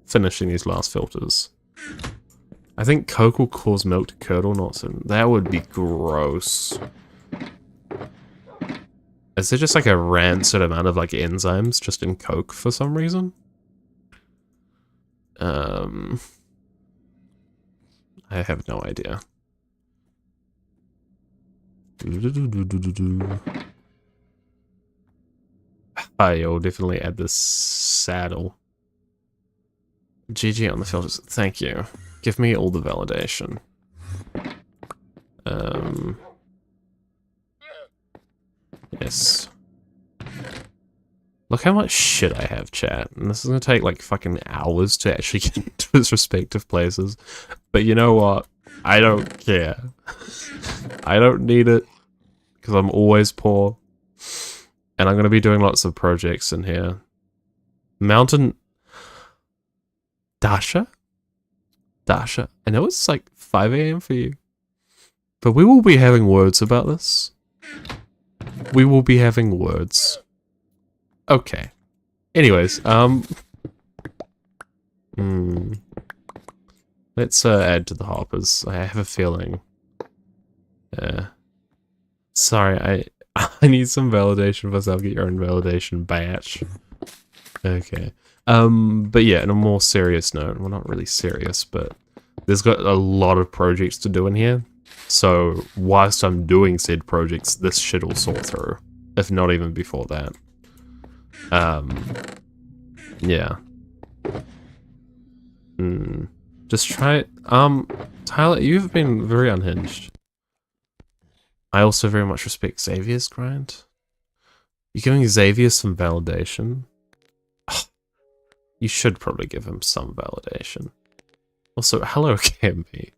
finishing these last filters. I think Coke will cause milk to curdle, not so... That would be gross. Is there just like a rancid amount of like enzymes just in Coke for some reason? I have no idea. You'll definitely add this saddle. GG on the filters. Thank you. Give me all the validation. Yes. Look how much shit I have, chat. And this is gonna take like fucking hours to actually get into its respective places. But you know what? I don't care. I don't need it. Because I'm always poor. And I'm gonna be doing lots of projects in here. Mountain... Dasha? Dasha. I know it's like 5 AM for you. But we will be having words about this. We will be having words. Okay. Anyways, let's add to the hoppers. I have a feeling. Sorry, I need some validation first. I'll get your own validation batch. Okay. But yeah, on a more serious note, well, not really serious, but there's got a lot of projects to do in here. So, whilst I'm doing said projects, this shit will sort through. If not even before that. Yeah. Just try it. Tyler, you've been very unhinged. I also very much respect Xavier's grind. You're giving Xavier some validation. You should probably give him some validation. Also, hello, KMB.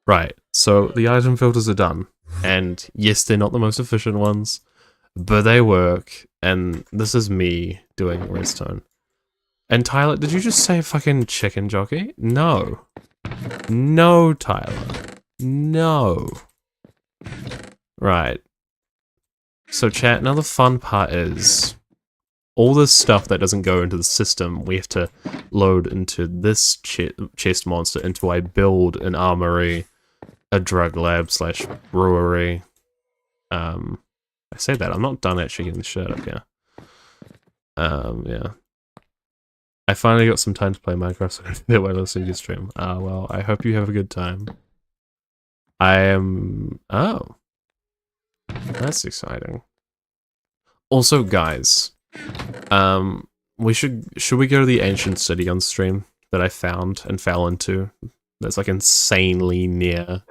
Right, so the item filters are done. And yes, they're not the most efficient ones, but they work. And this is me doing redstone. And Tyler, did you just say fucking chicken jockey? No. No, Tyler. No. Right. So chat, now the fun part is all this stuff that doesn't go into the system, we have to load into this chest monster until I build an armory, a drug lab slash brewery. I say that, I'm not done actually getting the shirt up here. Yeah. I finally got some time to play Minecraft, so I did that while listening to your stream. Well, I hope you have a good time. I am... Oh. That's exciting. Also, guys, should we go to the ancient city on stream that I found and fell into? That's like insanely near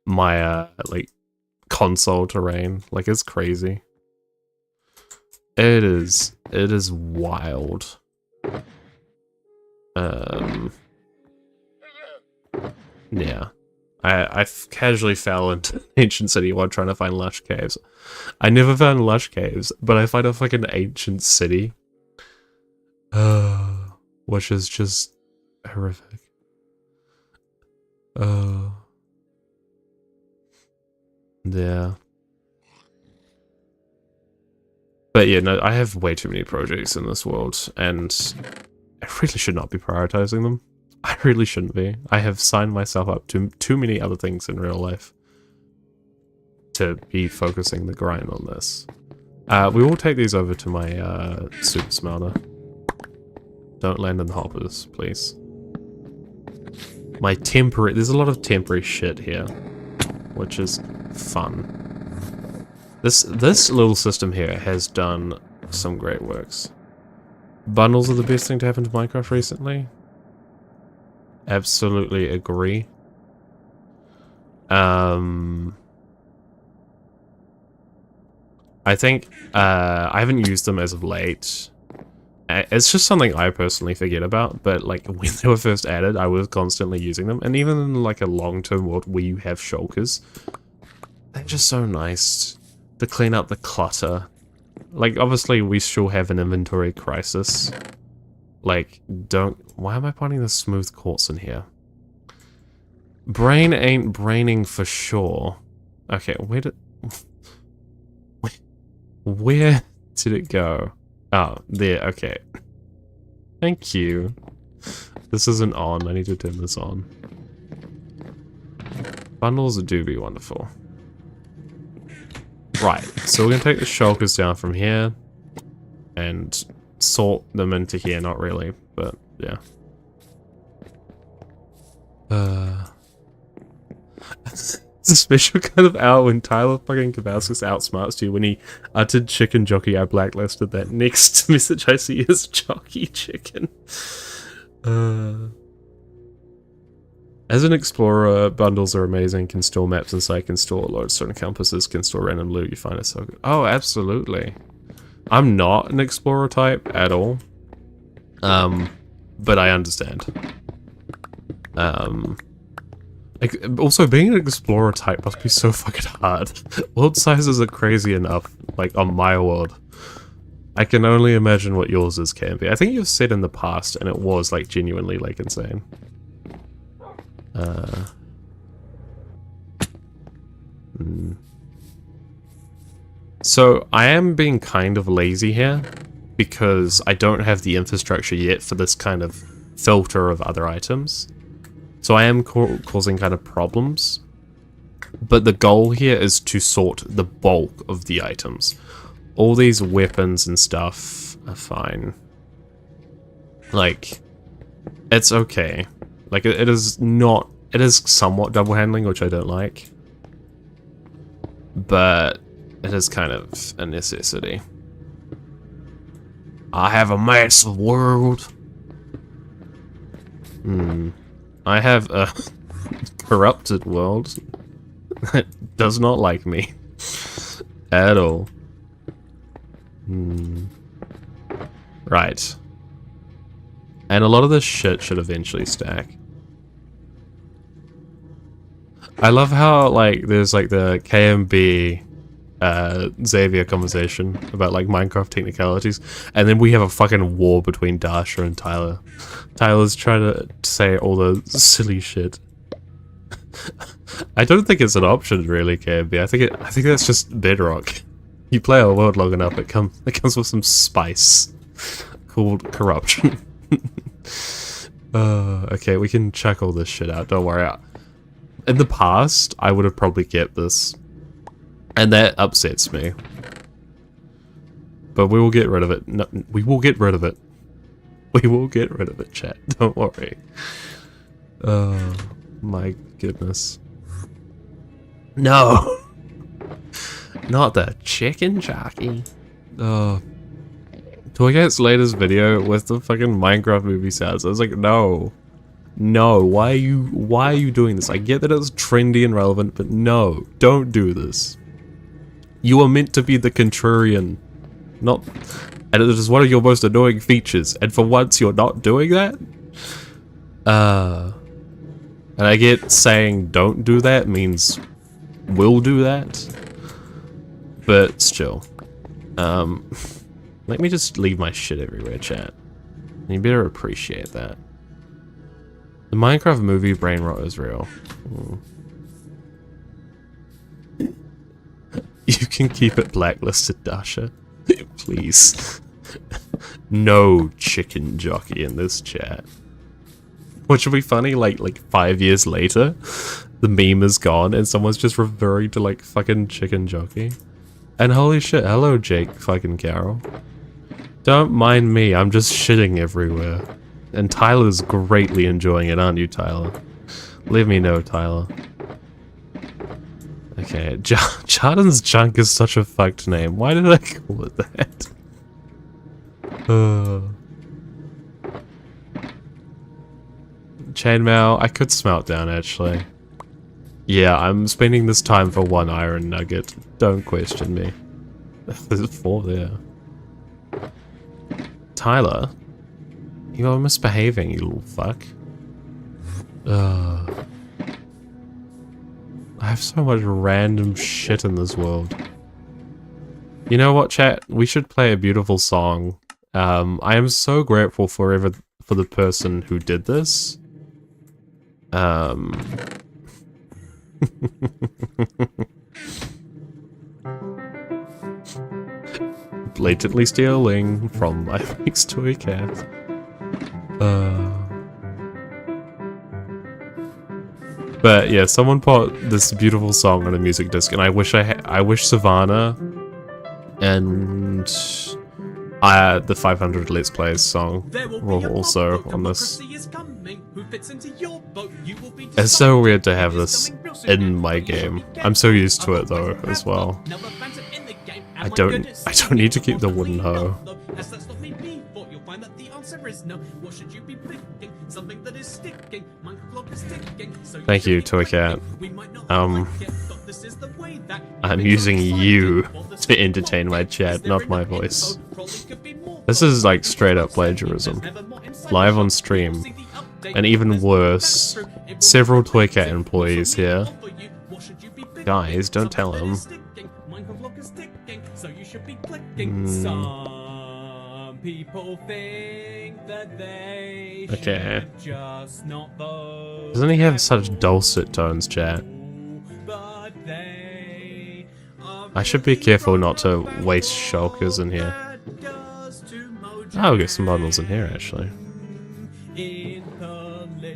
my like console terrain. Like, it's crazy. It is wild. Yeah. I casually fell into an ancient city while trying to find lush caves. I never found lush caves, but I find a fucking ancient city. Which is just horrific. Yeah. But yeah, no, I have way too many projects in this world, and I really should not be prioritizing them. I really shouldn't be. I have signed myself up to too many other things in real life to be focusing the grind on this. We will take these over to my super smelter. Don't land in the hoppers, please. My temporary... There's a lot of temporary shit here, which is fun. This little system here has done some great works. Bundles are the best thing to happen to Minecraft recently. Absolutely agree. I think I haven't used them as of late. It's just something I personally forget about, but like when they were first added, I was constantly using them. And even in like a long-term world where you have shulkers, they're just so nice to clean up the clutter. Like, obviously we still have an inventory crisis. Like, why am I putting the smooth quartz in here? Brain ain't braining for sure. Okay, where did it go? Oh, there, okay. Thank you. This isn't on, I need to turn this on. Bundles do be wonderful. Right, so we're gonna take the shulkers down from here and sort them into here, not really, but yeah. It's a special kind of hour when Tyler fucking Kabowskis outsmarts you. When he uttered chicken jockey, I blacklisted that. Next message I see is jockey chicken. As an explorer, bundles are amazing, can store maps inside, can store lodestone compasses, can store random loot, you find it so good. Oh, absolutely. I'm not an explorer type at all. But I understand. Also, being an explorer type must be so fucking hard. World sizes are crazy enough, like, on my world. I can only imagine what yours is, can be. I think you've said in the past, and it was, like, genuinely, like, insane. So, I am being kind of lazy here, because I don't have the infrastructure yet for this kind of filter of other items. So I am causing kind of problems. But the goal here is to sort the bulk of the items. All these weapons and stuff are fine. Like, it's okay. Like, it is not... It is somewhat double handling, which I don't like. But it is kind of a necessity. I have a massive world. I have a corrupted world. Does not like me. At all. Right. And a lot of this shit should eventually stack. I love how, like, there's, like, the KMB Xavier conversation about, like, Minecraft technicalities, and then we have a fucking war between Dasha and Tyler. Tyler's trying to say all the silly shit. I don't think it's an option, really, KMB. I think that's just bedrock. You play our world long enough, it comes with some spice called corruption. Okay, we can check all this shit out. Don't worry. In the past, I would have probably kept this, and that upsets me. But we will get rid of it. No, we will get rid of it. We will get rid of it, chat. Don't worry. Oh my goodness. No! Not the chicken jockey. Oh. Toycat's latest video with the fucking Minecraft movie sounds. I was like, no. No, why are you doing this? I get that it's trendy and relevant, but no, don't do this. You are meant to be the contrarian. Not, and it is one of your most annoying features, and for once you're not doing that? And I get saying don't do that means will do that, but still. Let me just leave my shit everywhere, chat. You better appreciate that. The Minecraft movie brain rot is real. You can keep it blacklisted, Dasha. Please. No chicken jockey in this chat. Which would be funny, like 5 years later, the meme is gone and someone's just referring to like fucking chicken jockey. And holy shit, hello Jake fucking Carroll. Don't mind me, I'm just shitting everywhere. And Tyler's greatly enjoying it, aren't you, Tyler? Let me know, Tyler. Okay, Jardin's Junk is such a fucked name. Why did I call it that? Chainmail, I could smelt down, actually. Yeah, I'm spending this time for one iron nugget. Don't question me. There's 4 there. Tyler? You are misbehaving, you little fuck. I have so much random shit in this world. You know what, chat? We should play a beautiful song. I am so grateful for the person who did this. Blatantly stealing from my week's toy cat. But yeah, someone put this beautiful song on a music disc, and I wish I wish Savannah and the 500 Let's Plays song were also on this. It's so weird to have this in my game. I'm so used to it though as well. I don't need to keep the wooden hoe. Thank you, Toycat. I'm using you to entertain my chat, not my voice. This is like straight up plagiarism. Live on stream. And even worse, several Toycat employees here. Guys, don't tell him. People think that they okay. Just not vote. Doesn't he have such dulcet tones, chat? I should be careful not to waste shulkers in here. I'll get some bundles in here, actually.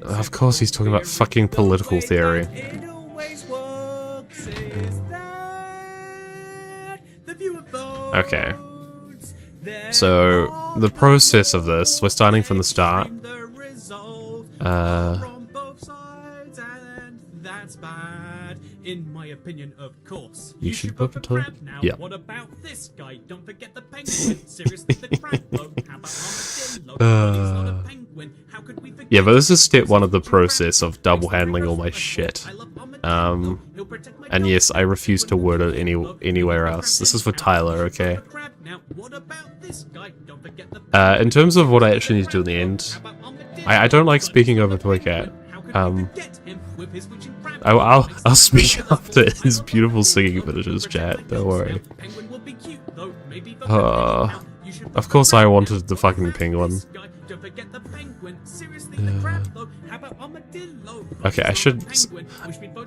Of course he's talking about fucking political theory. Okay. So, the process of this, we're starting from the start. In my opinion, of course. You should vote for Tyler. Yeah. What about this guy? Don't forget the penguin. Seriously, the crab bloke. How about Armadillo? He's not a penguin. Yeah, but this is step 1 of the process of double handling all my shit. And yes, I refuse to word it anywhere else. This is for Tyler, okay? In terms of what I actually need to do in the end, I don't like speaking over Toycat. I'll speak after his beautiful singing finishes, chat, don't worry. Of course I wanted the fucking penguin. Okay,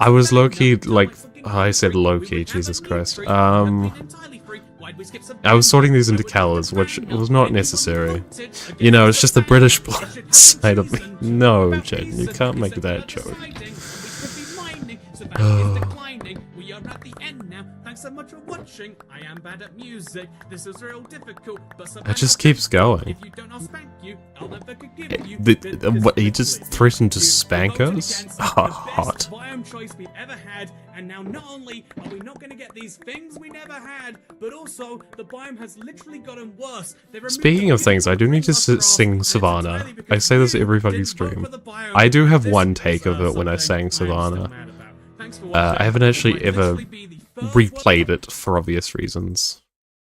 I was low-key, like... I said low-key, Jesus Christ. I was sorting these into colors, which was not necessary. You know, it's just the British side of me. No, Jen, you can't make that joke. It just keeps going. What, he just threatened to spank us? Oh, hot. And now not only are we not going to get these things we never had, but also the biome has literally gotten worse. Speaking of things, I do need to sing Savannah. I say this every fucking stream. I do have one take of it when I sang Savannah. I haven't actually ever replayed it for obvious reasons.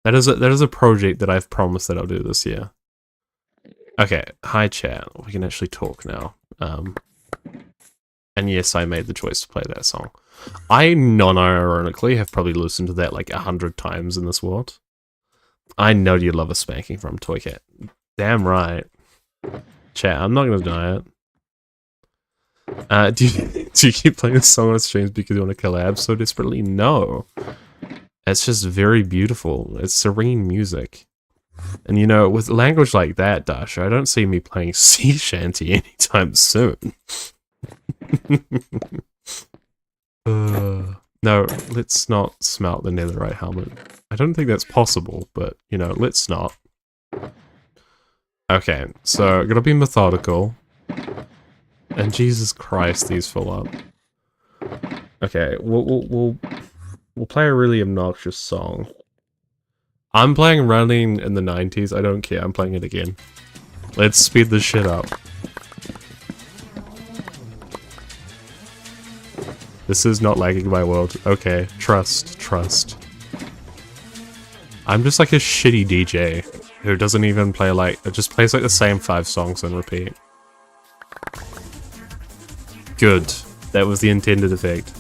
That is a project that I've promised that I'll do this year. Okay, hi chat. We can actually talk now. And yes, I made the choice to play that song. I non-ironically have probably listened to that like 100 times in this world. I know you love a spanking from Toycat. Damn right. Chat, I'm not gonna deny it. Do you keep playing this song on streams because you want to collab so desperately? No. It's just very beautiful. It's serene music. And you know, with language like that, Dasha, I don't see me playing sea shanty anytime soon. No, let's not smelt the netherite helmet. I don't think that's possible, but, you know, let's not. Okay, so, gotta be methodical. And Jesus Christ, these fill up. Okay, we'll play a really obnoxious song. I'm playing Running in the 90s, I don't care, I'm playing it again. Let's speed this shit up. This is not lagging my world. Okay, trust. I'm just like a shitty DJ who doesn't even play like... It just plays like the same 5 songs on repeat. Good. That was the intended effect.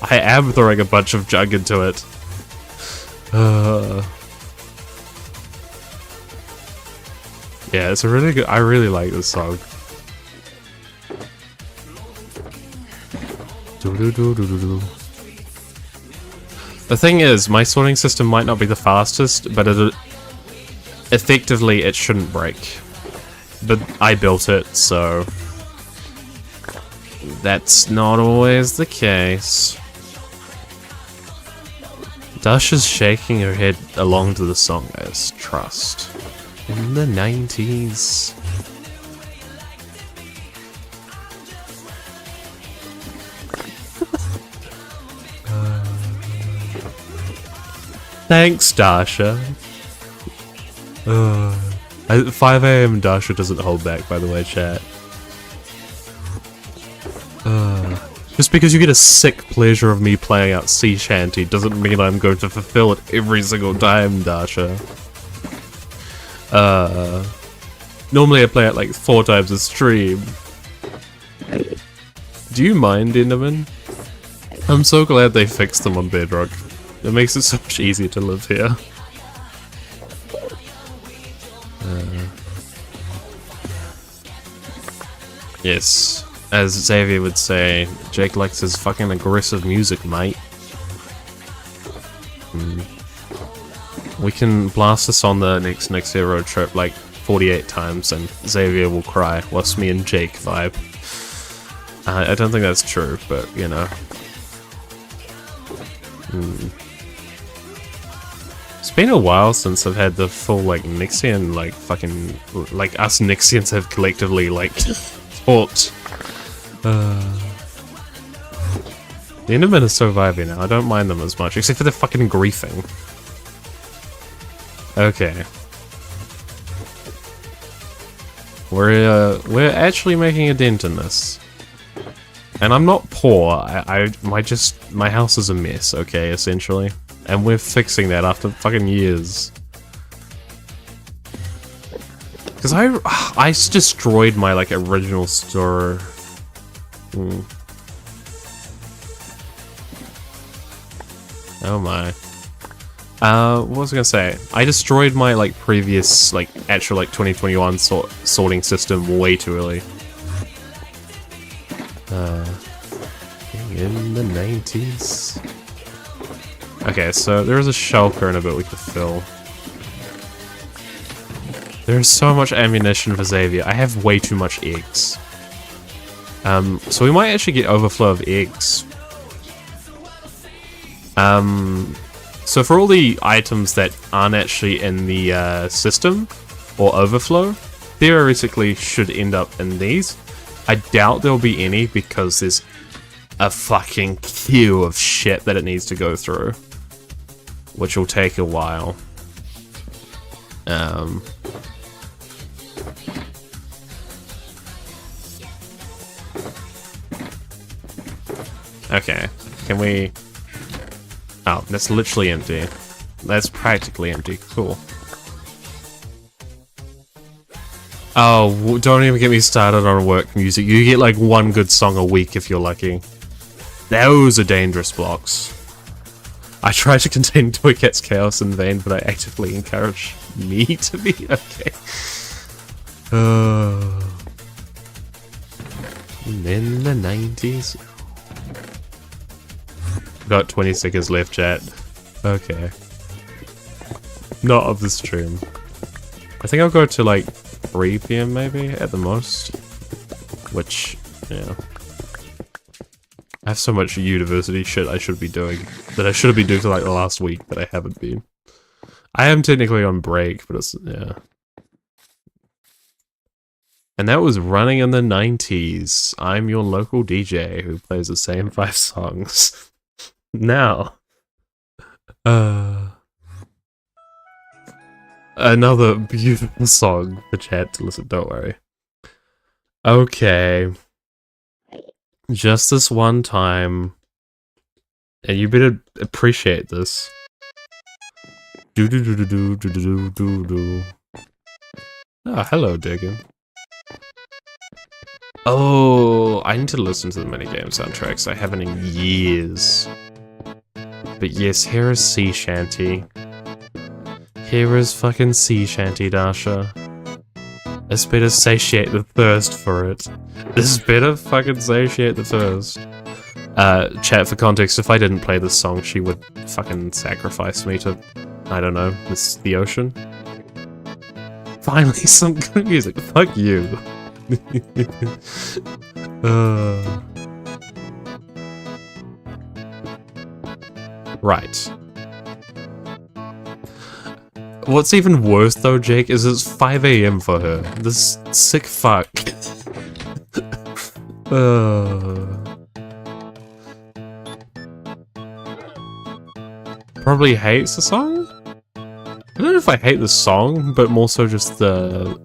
I am throwing a bunch of jug into it. Yeah, it's a really good... I really like this song. The thing is, my sorting system might not be the fastest, but effectively it shouldn't break. But I built it, so that's not always the case. Dasha's shaking her head along to the song, guys. Trust. In the 90s. Thanks, Dasha. 5 AM Dasha doesn't hold back, by the way, chat. Just because you get a sick pleasure of me playing out Sea Shanty doesn't mean I'm going to fulfill it every single time, Dasha. Normally I play it like 4 times a stream. Do you mind, Enderman? I'm so glad they fixed them on Bedrock. It makes it so much easier to live here. Yes, as Xavier would say, Jake likes his fucking aggressive music, mate. We can blast this on the next year road trip like 48 times and Xavier will cry whilst me and Jake vibe. I don't think that's true, but you know. It's been a while since I've had the full, like, Nixian, like, fucking, like, us Nixians have collectively, like, fought. The Endermen are so vibey now, I don't mind them as much, except for the fucking griefing. Okay. We're actually making a dent in this. And I'm not poor. My house is a mess, okay, essentially. And we're fixing that after fucking years. Because I destroyed my, like, original store. Oh my. What was I gonna say? I destroyed my, like, previous, like, actual, like, 2021 sorting system way too early. In the 90s. Okay, so there's a shulker in a bit we could fill. There's so much ammunition for Xavier. I have way too much eggs. So we might actually get overflow of eggs. So for all the items that aren't actually in the system, or overflow, theoretically should end up in these. I doubt there'll be any because there's a fucking queue of shit that it needs to go through. Which will take a while. Okay, can we... Oh, that's literally empty. That's practically empty. Cool. Oh, don't even get me started on work music. You get like one good song a week if you're lucky. Those are dangerous blocks. I try to contain Toy Cat's chaos in vain, but I actively encourage me to be okay. In the 90s. Got 20 seconds left, chat. Okay. Not of the stream. I think I'll go to like 3 PM maybe, at the most. Which, yeah. I have so much university shit I should be doing. That I should have been doing for like the last week, but I haven't been. I am technically on break, but it's, yeah. And that was running in the 90s. I'm your local DJ who plays the same 5 songs. Now, another beautiful song for chat to listen, don't worry. Okay. Just this one time. And you better appreciate this. Do do do do do do do do do. Ah, hello, Diggin. Oh, I need to listen to the minigame soundtracks. I haven't in years. But yes, here is Sea Shanty. Here is fucking Sea Shanty, Dasha. This better satiate the thirst for it. This better fucking satiate the thirst. Chat, for context, if I didn't play this song, she would fucking sacrifice me to, I don't know, the ocean. Finally, some good music. Fuck you. Right. What's even worse though, Jake, is it's 5 AM for her. This sick fuck. Probably hates the song? I don't know if I hate the song, but more so just the...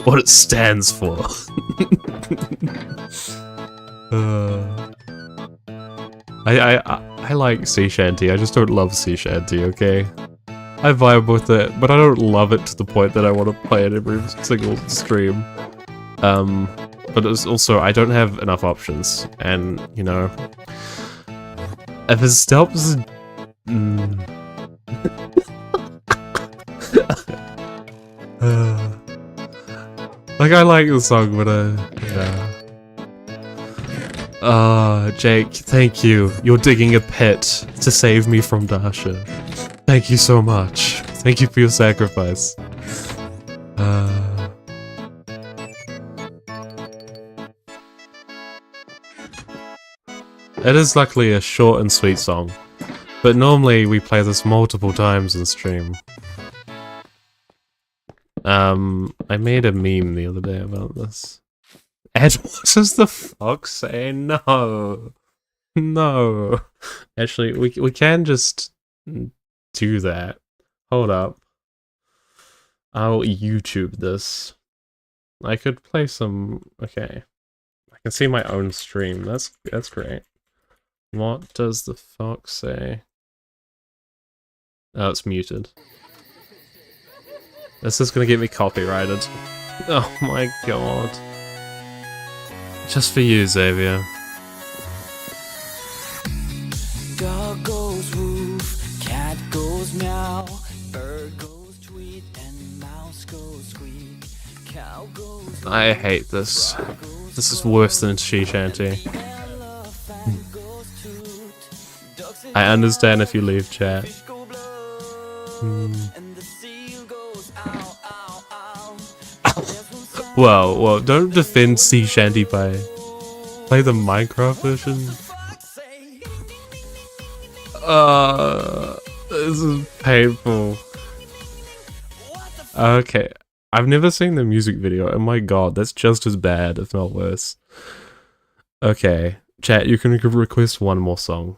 what it stands for. I like Sea Shanty, I just don't love Sea Shanty, okay? I vibe with it, but I don't love it to the point that I want to play it every single stream. But it's also, I don't have enough options, and, you know... If it stops... like, I like the song, but yeah. Jake, thank you. You're digging a pit to save me from Dasha. Thank you so much. Thank you for your sacrifice. It is luckily a short and sweet song, but normally we play this multiple times in stream. I made a meme the other day about this. Ed, what does the fox say? No. No. Actually, we can just do that. Hold up. I'll YouTube this. I could play some... Okay. I can see my own stream. That's great. What does the fox say? Oh, it's muted. This is gonna get me copyrighted. Oh my god. Just for you, Xavier. Dog goes woof, cat goes meow, bird goes tweet, and mouse goes squeak, cow goes I hate this. This is worse than She Shanty. elephant goes toot, ducks and I understand if you leave chat. fish go blow, and the seal goes ow, ow, ow. There's one sound Well, don't defend Sea Shanty by... Play the Minecraft version. fox say, This is painful. what the f Okay, I've never seen the music video. Oh my god, that's just as bad, if not worse. Okay, chat, you can request one more song.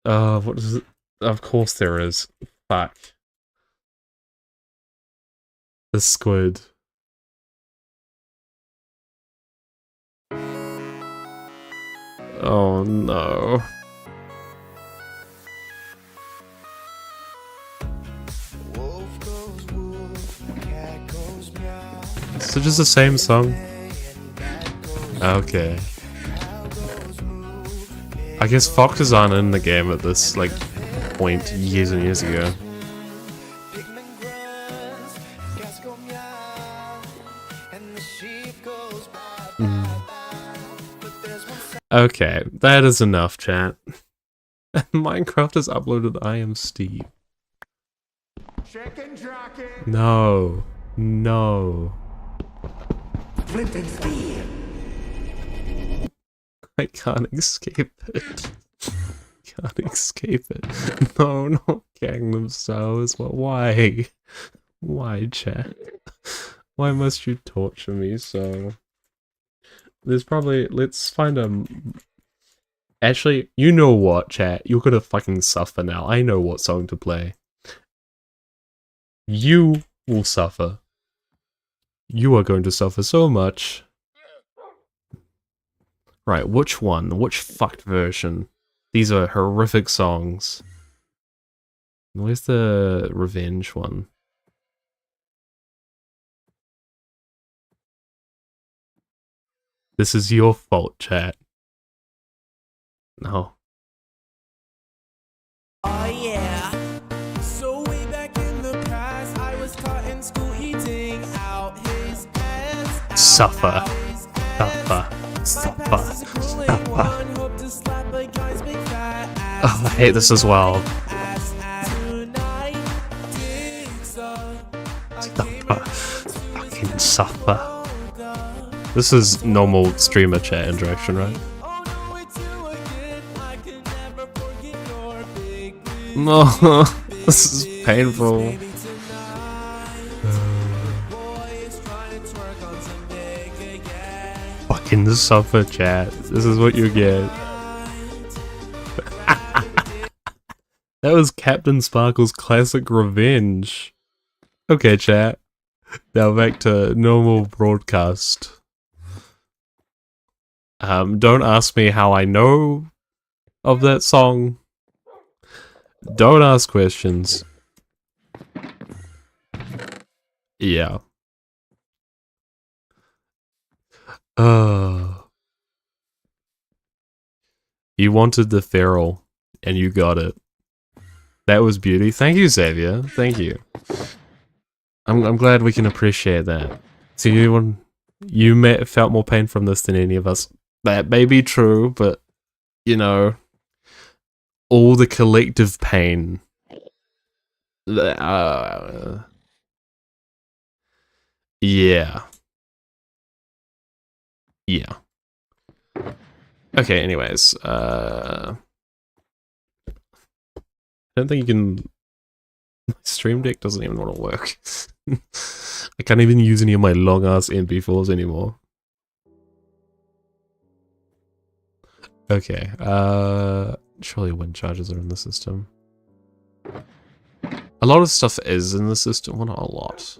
What is it? Of course there is. Fuck. The squid. Oh no. Wolf goes woof, cat goes meow. So just the same song? Okay. I guess foxes aren't in the game at this, like, point years and years ago. Pigman grunts, cats go meow, and the sheep goes baa baa baa. But there's one sound Okay, that is enough, chat. Minecraft has uploaded I Am Steve. Chicken jockey. No. No. Flint and steel. I can't escape it. Can't escape it. No, not Gangnam Style as well. Why? Why, chat? Why must you torture me so? There's probably... Let's find a... Actually, you know what, chat? You're gonna fucking suffer now. I know what song to play. You will suffer. You are going to suffer so much. Right, which one? Which fucked version? These are horrific songs. Where's the revenge one? This is your fault, chat. No. Oh yeah. So way back in the past, I was caught in school eating out his ass. Suffer. Suffer. Suffer. Suffer. One hope to slap a guy's big fat ass. Oh, I hate this as well. Ass tonight. Dixon. I came Suffer. Fucking suffer. This is normal streamer chat interaction, right? Oh no, it's you again. I can never forget your big blue No, this is painful. baby tonight. Boy is trying to twerk on some dick again. Fucking suffer, chat. This is what you get. That was Captain Sparkle's classic revenge. Okay, chat. Now back to normal broadcast. Don't ask me how I know of that song. Don't ask questions. Yeah. You wanted the feral, and you got it. That was beauty. Thank you, Xavier. Thank you. I'm glad we can appreciate that. So you felt more pain from this than any of us. That may be true, but you know, all the collective pain. Yeah. Yeah. Okay, anyways, I don't think you can... My stream deck doesn't even want to work. I can't even use any of my long-ass MP4s anymore. Okay, surely wind charges are in the system. A lot of stuff is in the system, well not a lot.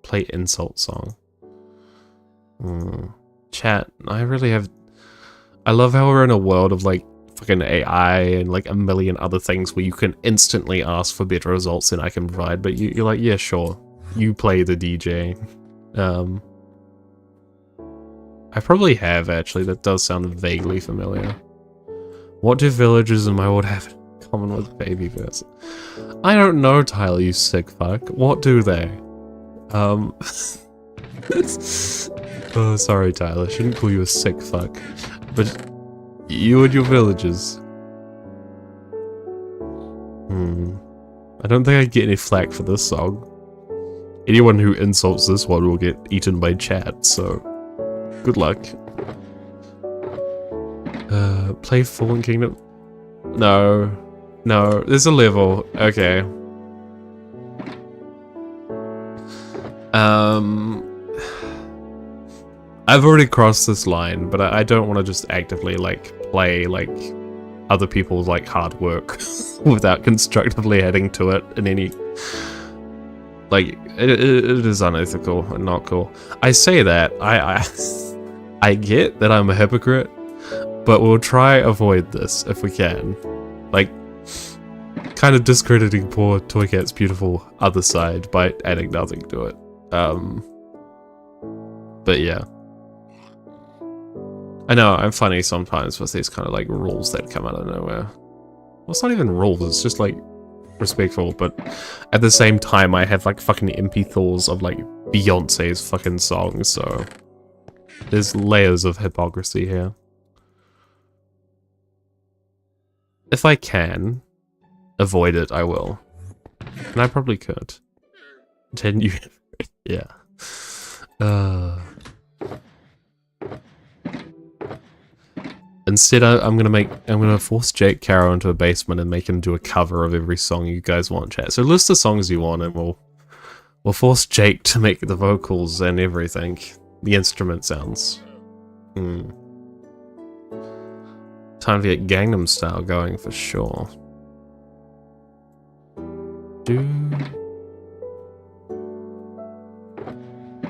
Play insult song. Chat, I really have... I love how we're in a world of like fucking AI and like a million other things where you can instantly ask for better results than I can provide, but you're like, yeah, sure. You play the DJ. I probably have, actually. That does sound vaguely familiar. What do villagers in my world have in common with baby birds? I don't know, Tyler, you sick fuck. What do they? Oh, sorry, Tyler. Shouldn't call you a sick fuck. But you and your villagers. I don't think I get any flack for this song. Anyone who insults this one will get eaten by chat, so good luck. Play Fallen Kingdom? No. No, there's a level. Okay. I've already crossed this line, but I don't want to just actively, like, play, like, other people's, like, hard work without constructively adding to it in any... Like, it is unethical and not cool. I say that, I get that I'm a hypocrite, but we'll try avoid this if we can. Like, kind of discrediting poor Toy Cat's beautiful other side by adding nothing to it. But yeah. I know, I'm funny sometimes with these kind of like rules that come out of nowhere. Well, it's not even rules, it's just like respectful, but at the same time I have like fucking MP4s of like Beyonce's fucking songs, so there's layers of hypocrisy here. If I can avoid it, I will. And I probably could. 10 you yeah. Instead, I'm gonna force Jake Caro into a basement and make him do a cover of every song you guys want, chat. So list the songs you want, and we'll force Jake to make the vocals and everything, the instrument sounds. Time to get Gangnam Style going for sure.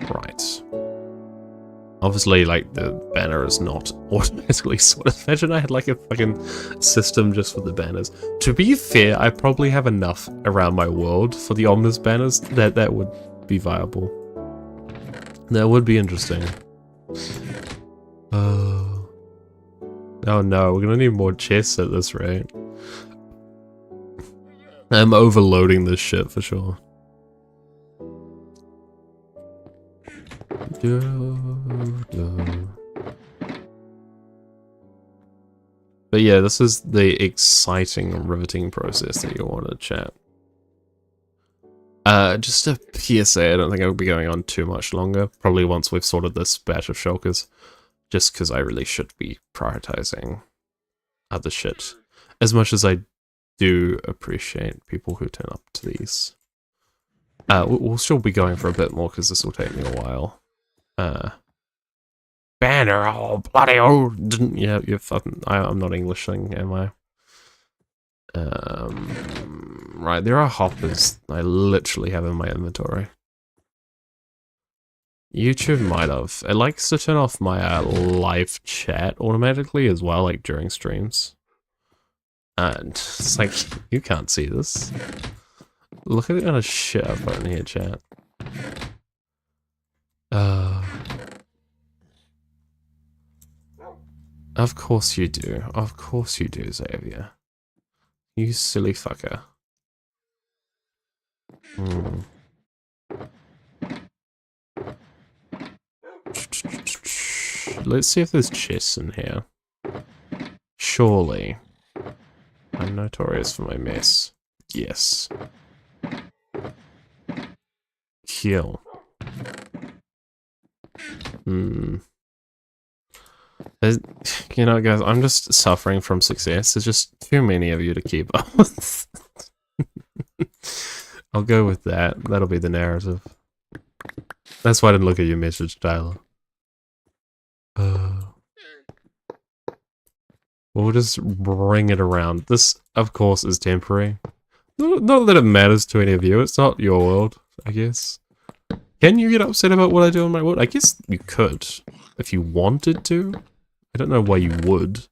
Right. Obviously, like, the banner is not automatically sorted. Imagine I had, like, a fucking system just for the banners. To be fair, I probably have enough around my world for the Omnis banners that would be viable. That would be interesting. Oh no, we're gonna need more chests at this rate. I'm overloading this shit for sure. But yeah, this is the exciting, riveting process that you'll want to chat. Just a PSA, I don't think I'll be going on too much longer. Probably once we've sorted this batch of shulkers. Just because I really should be prioritizing other shit. As much as I do appreciate people who turn up to these. We'll still be going for a bit more because this will take me a while. Banner, oh bloody oh! Yeah, you're fucking. I'm not Englishing, am I? Right, there are hoppers I literally have in my inventory. YouTube might have. It likes to turn off my live chat automatically as well, like during streams. And it's like, you can't see this. Look at the kind of shit I've put in here, chat. Of course you do. Of course you do, Xavier. You silly fucker. Let's see if there's chests in here. Surely. I'm notorious for my mess. Yes. Kill. You know, guys, I'm just suffering from success. There's just too many of you to keep up with. I'll go with that. That'll be the narrative. That's why I didn't look at your message, Tyler. We'll just bring it around. This, of course, is temporary. Not that it matters to any of you. It's not your world, I guess. Can you get upset about what I do on my world? I guess you could, if you wanted to. I don't know why you would,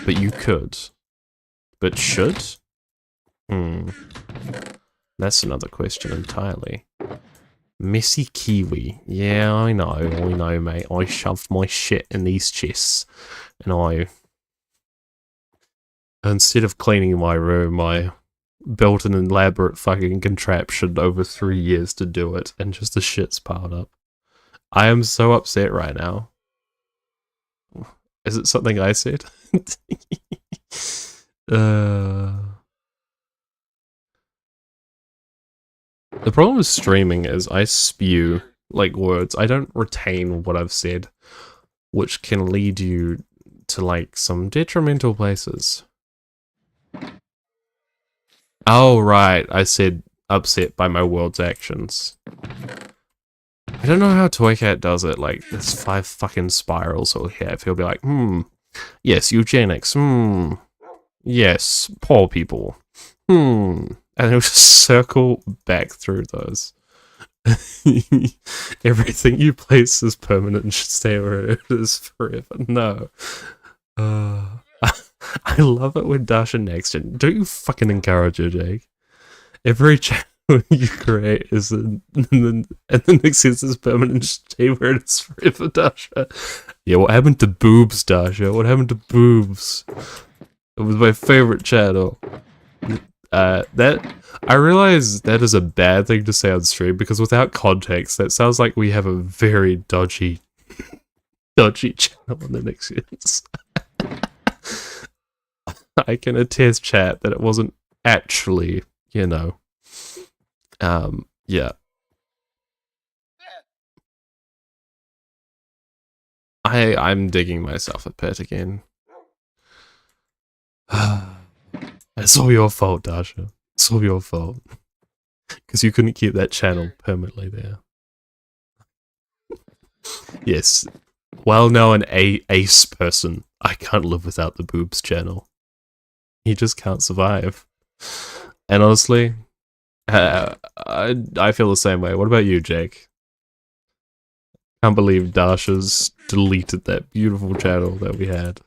but you could. But should? That's another question entirely. Messy Kiwi. Yeah, I know, mate. I shoved my shit in these chests, and instead of cleaning my room, I built an elaborate fucking contraption over 3 years to do it, and just the shit's piled up. I am so upset right now. Is it something I said? The problem with streaming is I spew, like, words. I don't retain what I've said, which can lead you to, like, some detrimental places. Oh, right. I said upset by my world's actions. I don't know how Toycat does it. Like, there's 5 fucking spirals he'll have. He'll be like, yes, eugenics, yes, poor people, and he'll just circle back through those. Everything you place is permanent and should stay where it is forever. No. I love it when Dasha next gen. Don't you fucking encourage her, Jake. Every channel you create is and the next sense is permanent, stay where it is forever, Dasha. Yeah, what happened to boobs, Dasha? What happened to boobs? It was my favorite channel. That I realize that is a bad thing to say on stream because without context, that sounds like we have a very dodgy channel on the next sense. I can attest, chat, that it wasn't actually, you know, yeah. I'm digging myself a pit again. It's all your fault, Dasha. It's all your fault. Because you couldn't keep that channel permanently there. Yes. Well known ace person. I can't live without the boobs channel. He just can't survive. And honestly, I feel the same way. What about you, Jake? Can't believe Dasha's deleted that beautiful channel that we had.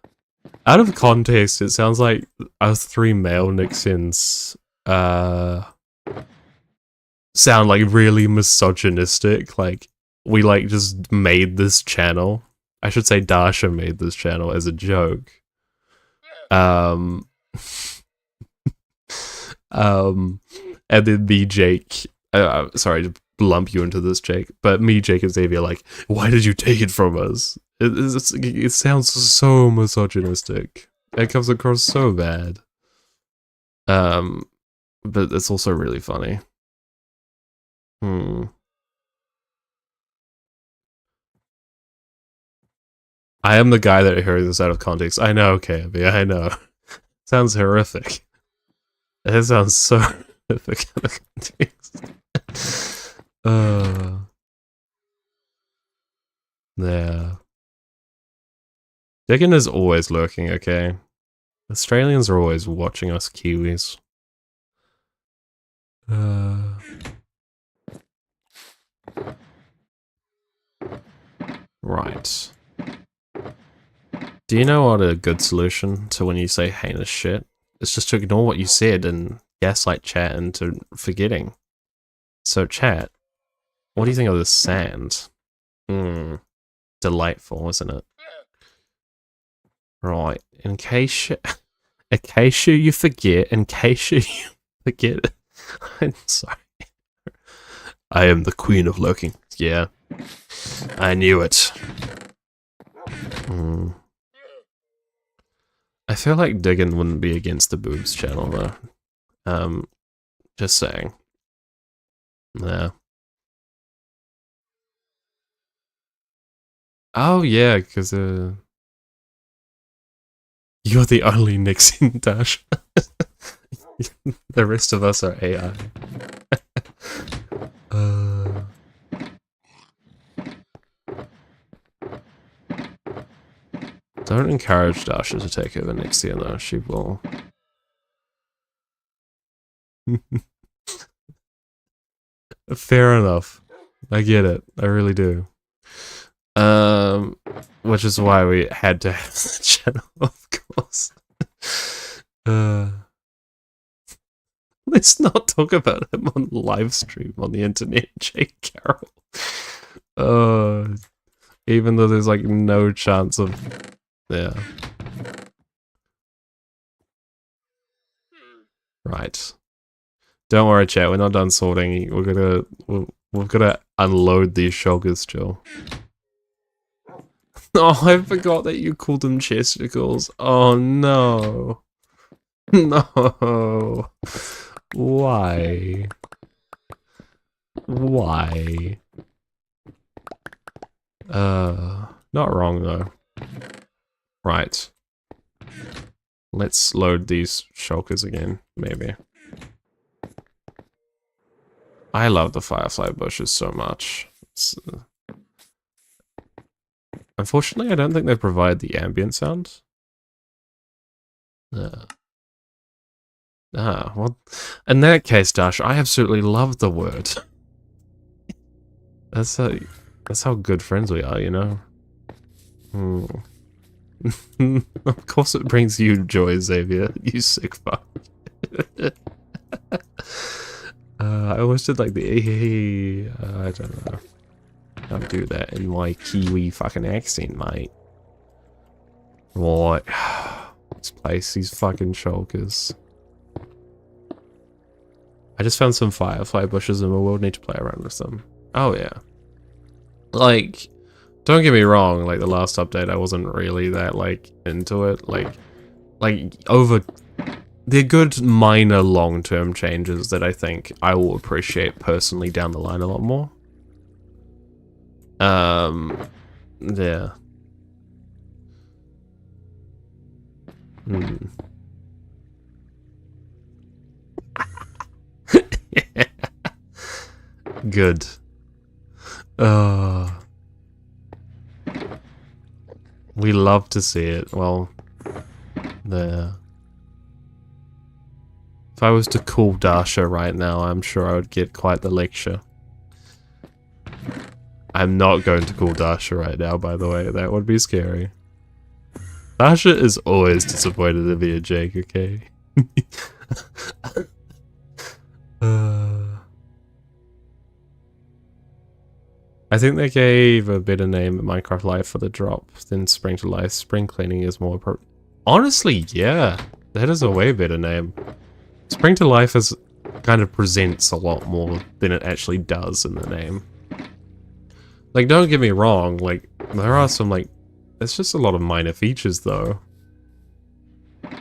Out of context, it sounds like our 3 male Nixons sound like really misogynistic. Like, we like just made this channel. I should say Dasha made this channel as a joke. And then me, Jake, sorry to lump you into this, Jake, but me, Jake, and Xavier, like, why did you take it from us? It sounds so misogynistic. It comes across so bad. But it's also really funny. I am the guy that heard this out of context. I know, KB, I know. Sounds horrific. It sounds so horrific out of context. Yeah. Diggin is always lurking, okay? Australians are always watching us Kiwis. Right. Do you know what a good solution to when you say heinous shit? It's just to ignore what you said and gaslight chat into forgetting. So chat, what do you think of this sand? Delightful, isn't it? Right, in case you forget, I'm sorry. I am the queen of lurking. Yeah, I knew it. I feel like Diggin wouldn't be against the boobs channel though. Just saying. Yeah. Oh yeah, because you're the only Nixon, Dash. The rest of us are AI. Don't encourage Dasha to take over next year though, she will. Fair enough. I get it. I really do. Which is why we had to have the channel, of course. Let's not talk about him on live stream on the internet, Jake Carroll. Even though there's like no chance of, yeah. Right. Don't worry, chat. We're not done sorting. We've got to unload these shulkers still. Oh, I forgot that you called them chesticles. Oh no. No. Why? Why? Not wrong though. Right. Let's load these shulkers again, maybe. I love the firefly bushes so much. Unfortunately, I don't think they provide the ambient sound. Well, in that case, Dash, I absolutely love the word. That's how good friends we are, you know? Of course it brings you joy, Xavier, you sick fuck. I always did like the I don't know. I'll do that in my Kiwi fucking accent, mate. Right. Let's place these fucking shulkers. I just found some firefly bushes and we'll need to play around with them. Oh yeah. Like, don't get me wrong, like the last update I wasn't really that like into it. Like over they're good minor long-term changes that I think I will appreciate personally down the line a lot more. Yeah. Good. We love to see it. Well, there. If I was to call Dasha right now, I'm sure I would get quite the lecture. I'm not going to call Dasha right now, by the way. That would be scary. Dasha is always disappointed in me and Jake, okay? I think they gave a better name at Minecraft Live for the drop than Spring to Life. Spring cleaning is more appropriate. Honestly, yeah. That is a way better name. Spring to Life is kind of presents a lot more than it actually does in the name. Like, don't get me wrong, like, there are some, like, it's just a lot of minor features, though.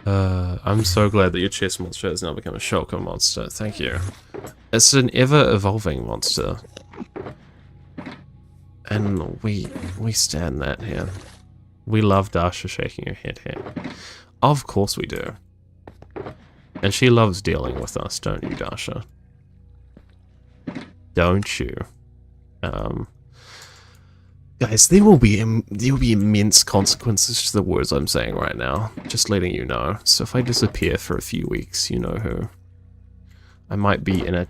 I'm so glad that your chest monster has now become a shulker monster. Thank you. It's an ever-evolving monster. And we stand that here. We love Dasha shaking her head here. Of course we do. And she loves dealing with us, don't you, Dasha? Don't you? Guys, there will be immense consequences to the words I'm saying right now. Just letting you know. So if I disappear for a few weeks, you know who. I might be in a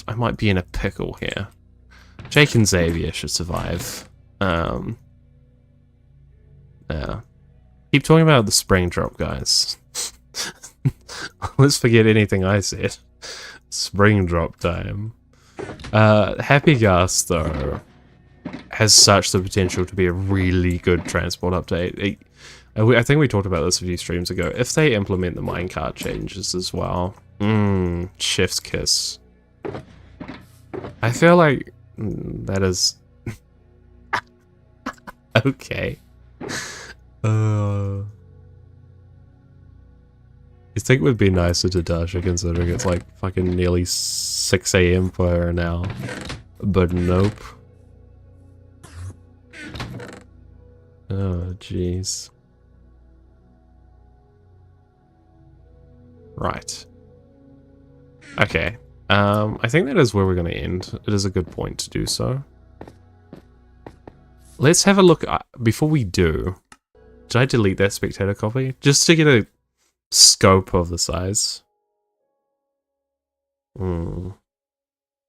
I might be in a pickle here. Jake and Xavier should survive. Yeah. Keep talking about the spring drop, guys. Let's forget anything I said. Spring drop time. Happy Gas, though, has such the potential to be a really good transport update. I think we talked about this a few streams ago. If they implement the minecart changes as well. Chef's kiss. I feel like that is... okay. You think it would be nicer to Dasha considering it's like fucking nearly 6 AM for her now. But nope. Oh, jeez. Right. Okay. I think that is where we're going to end. It is a good point to do so. Let's have a look. Before we do, did I delete that spectator copy? Just to get a scope of the size.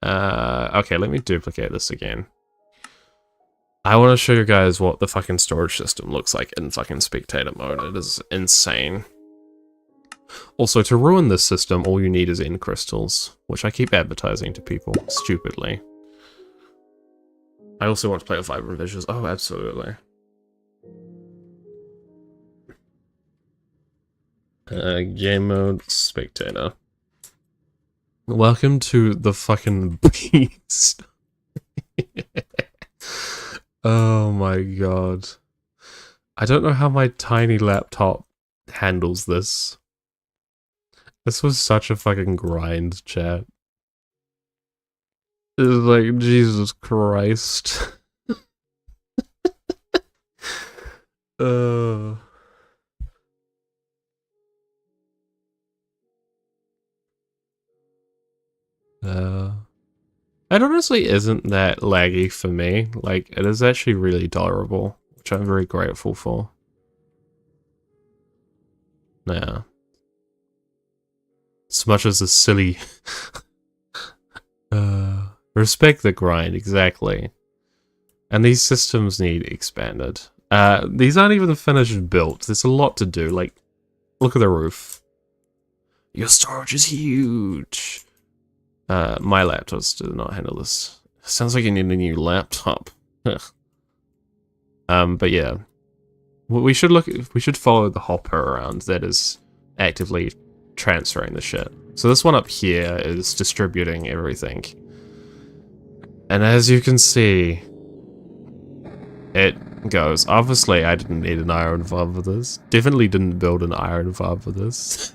Okay, let me duplicate this again. I want to show you guys what the fucking storage system looks like in fucking spectator mode. It is insane. Also, to ruin this system, all you need is end crystals, which I keep advertising to people, stupidly. I also want to play with vibrant visuals. Oh, absolutely. Game mode, spectator. Welcome to the fucking beast. Oh my god. I don't know how my tiny laptop handles this. This was such a fucking grind, chat. It's like, Jesus Christ. uh... It honestly isn't that laggy for me. Like, it is actually really tolerable, which I'm very grateful for. Yeah. As much as a silly... respect the grind, exactly. And these systems need expanded. These aren't even finished built. There's a lot to do. Like, look at the roof. Your storage is huge. My laptops do not handle this. Sounds like you need a new laptop. But yeah, we should follow the hopper around that is actively transferring the shit. So this one up here is distributing everything, and as you can see, it goes. Obviously, I didn't need an iron farm for this. Definitely didn't build an iron farm for this.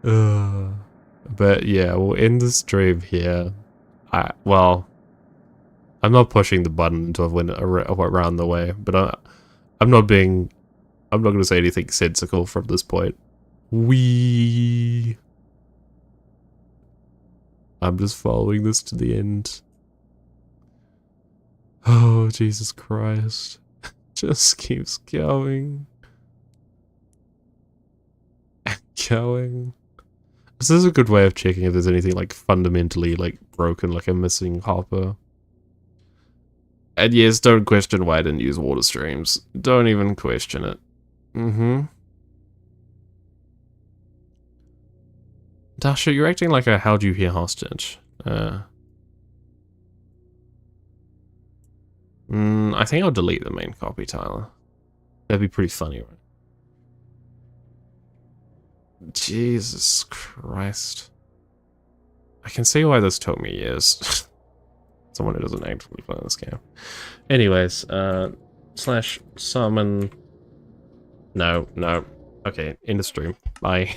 But yeah, we'll end the stream here. Well, I'm not pushing the button until I've went around the way, but I'm not going to say anything sensical from this point. I'm just following this to the end. Oh, Jesus Christ. Just keeps going. And going. This is a good way of checking if there's anything like fundamentally like broken, like a missing hopper. And yes, don't question why I didn't use water streams. Don't even question it. Dasha, you're acting like a how'd you hear hostage. I think I'll delete the main copy, Tyler. That'd be pretty funny, right? Jesus Christ. I can see why this took me years. Someone who doesn't actively play this game. Anyways, slash summon... No. Okay, end of stream. Bye.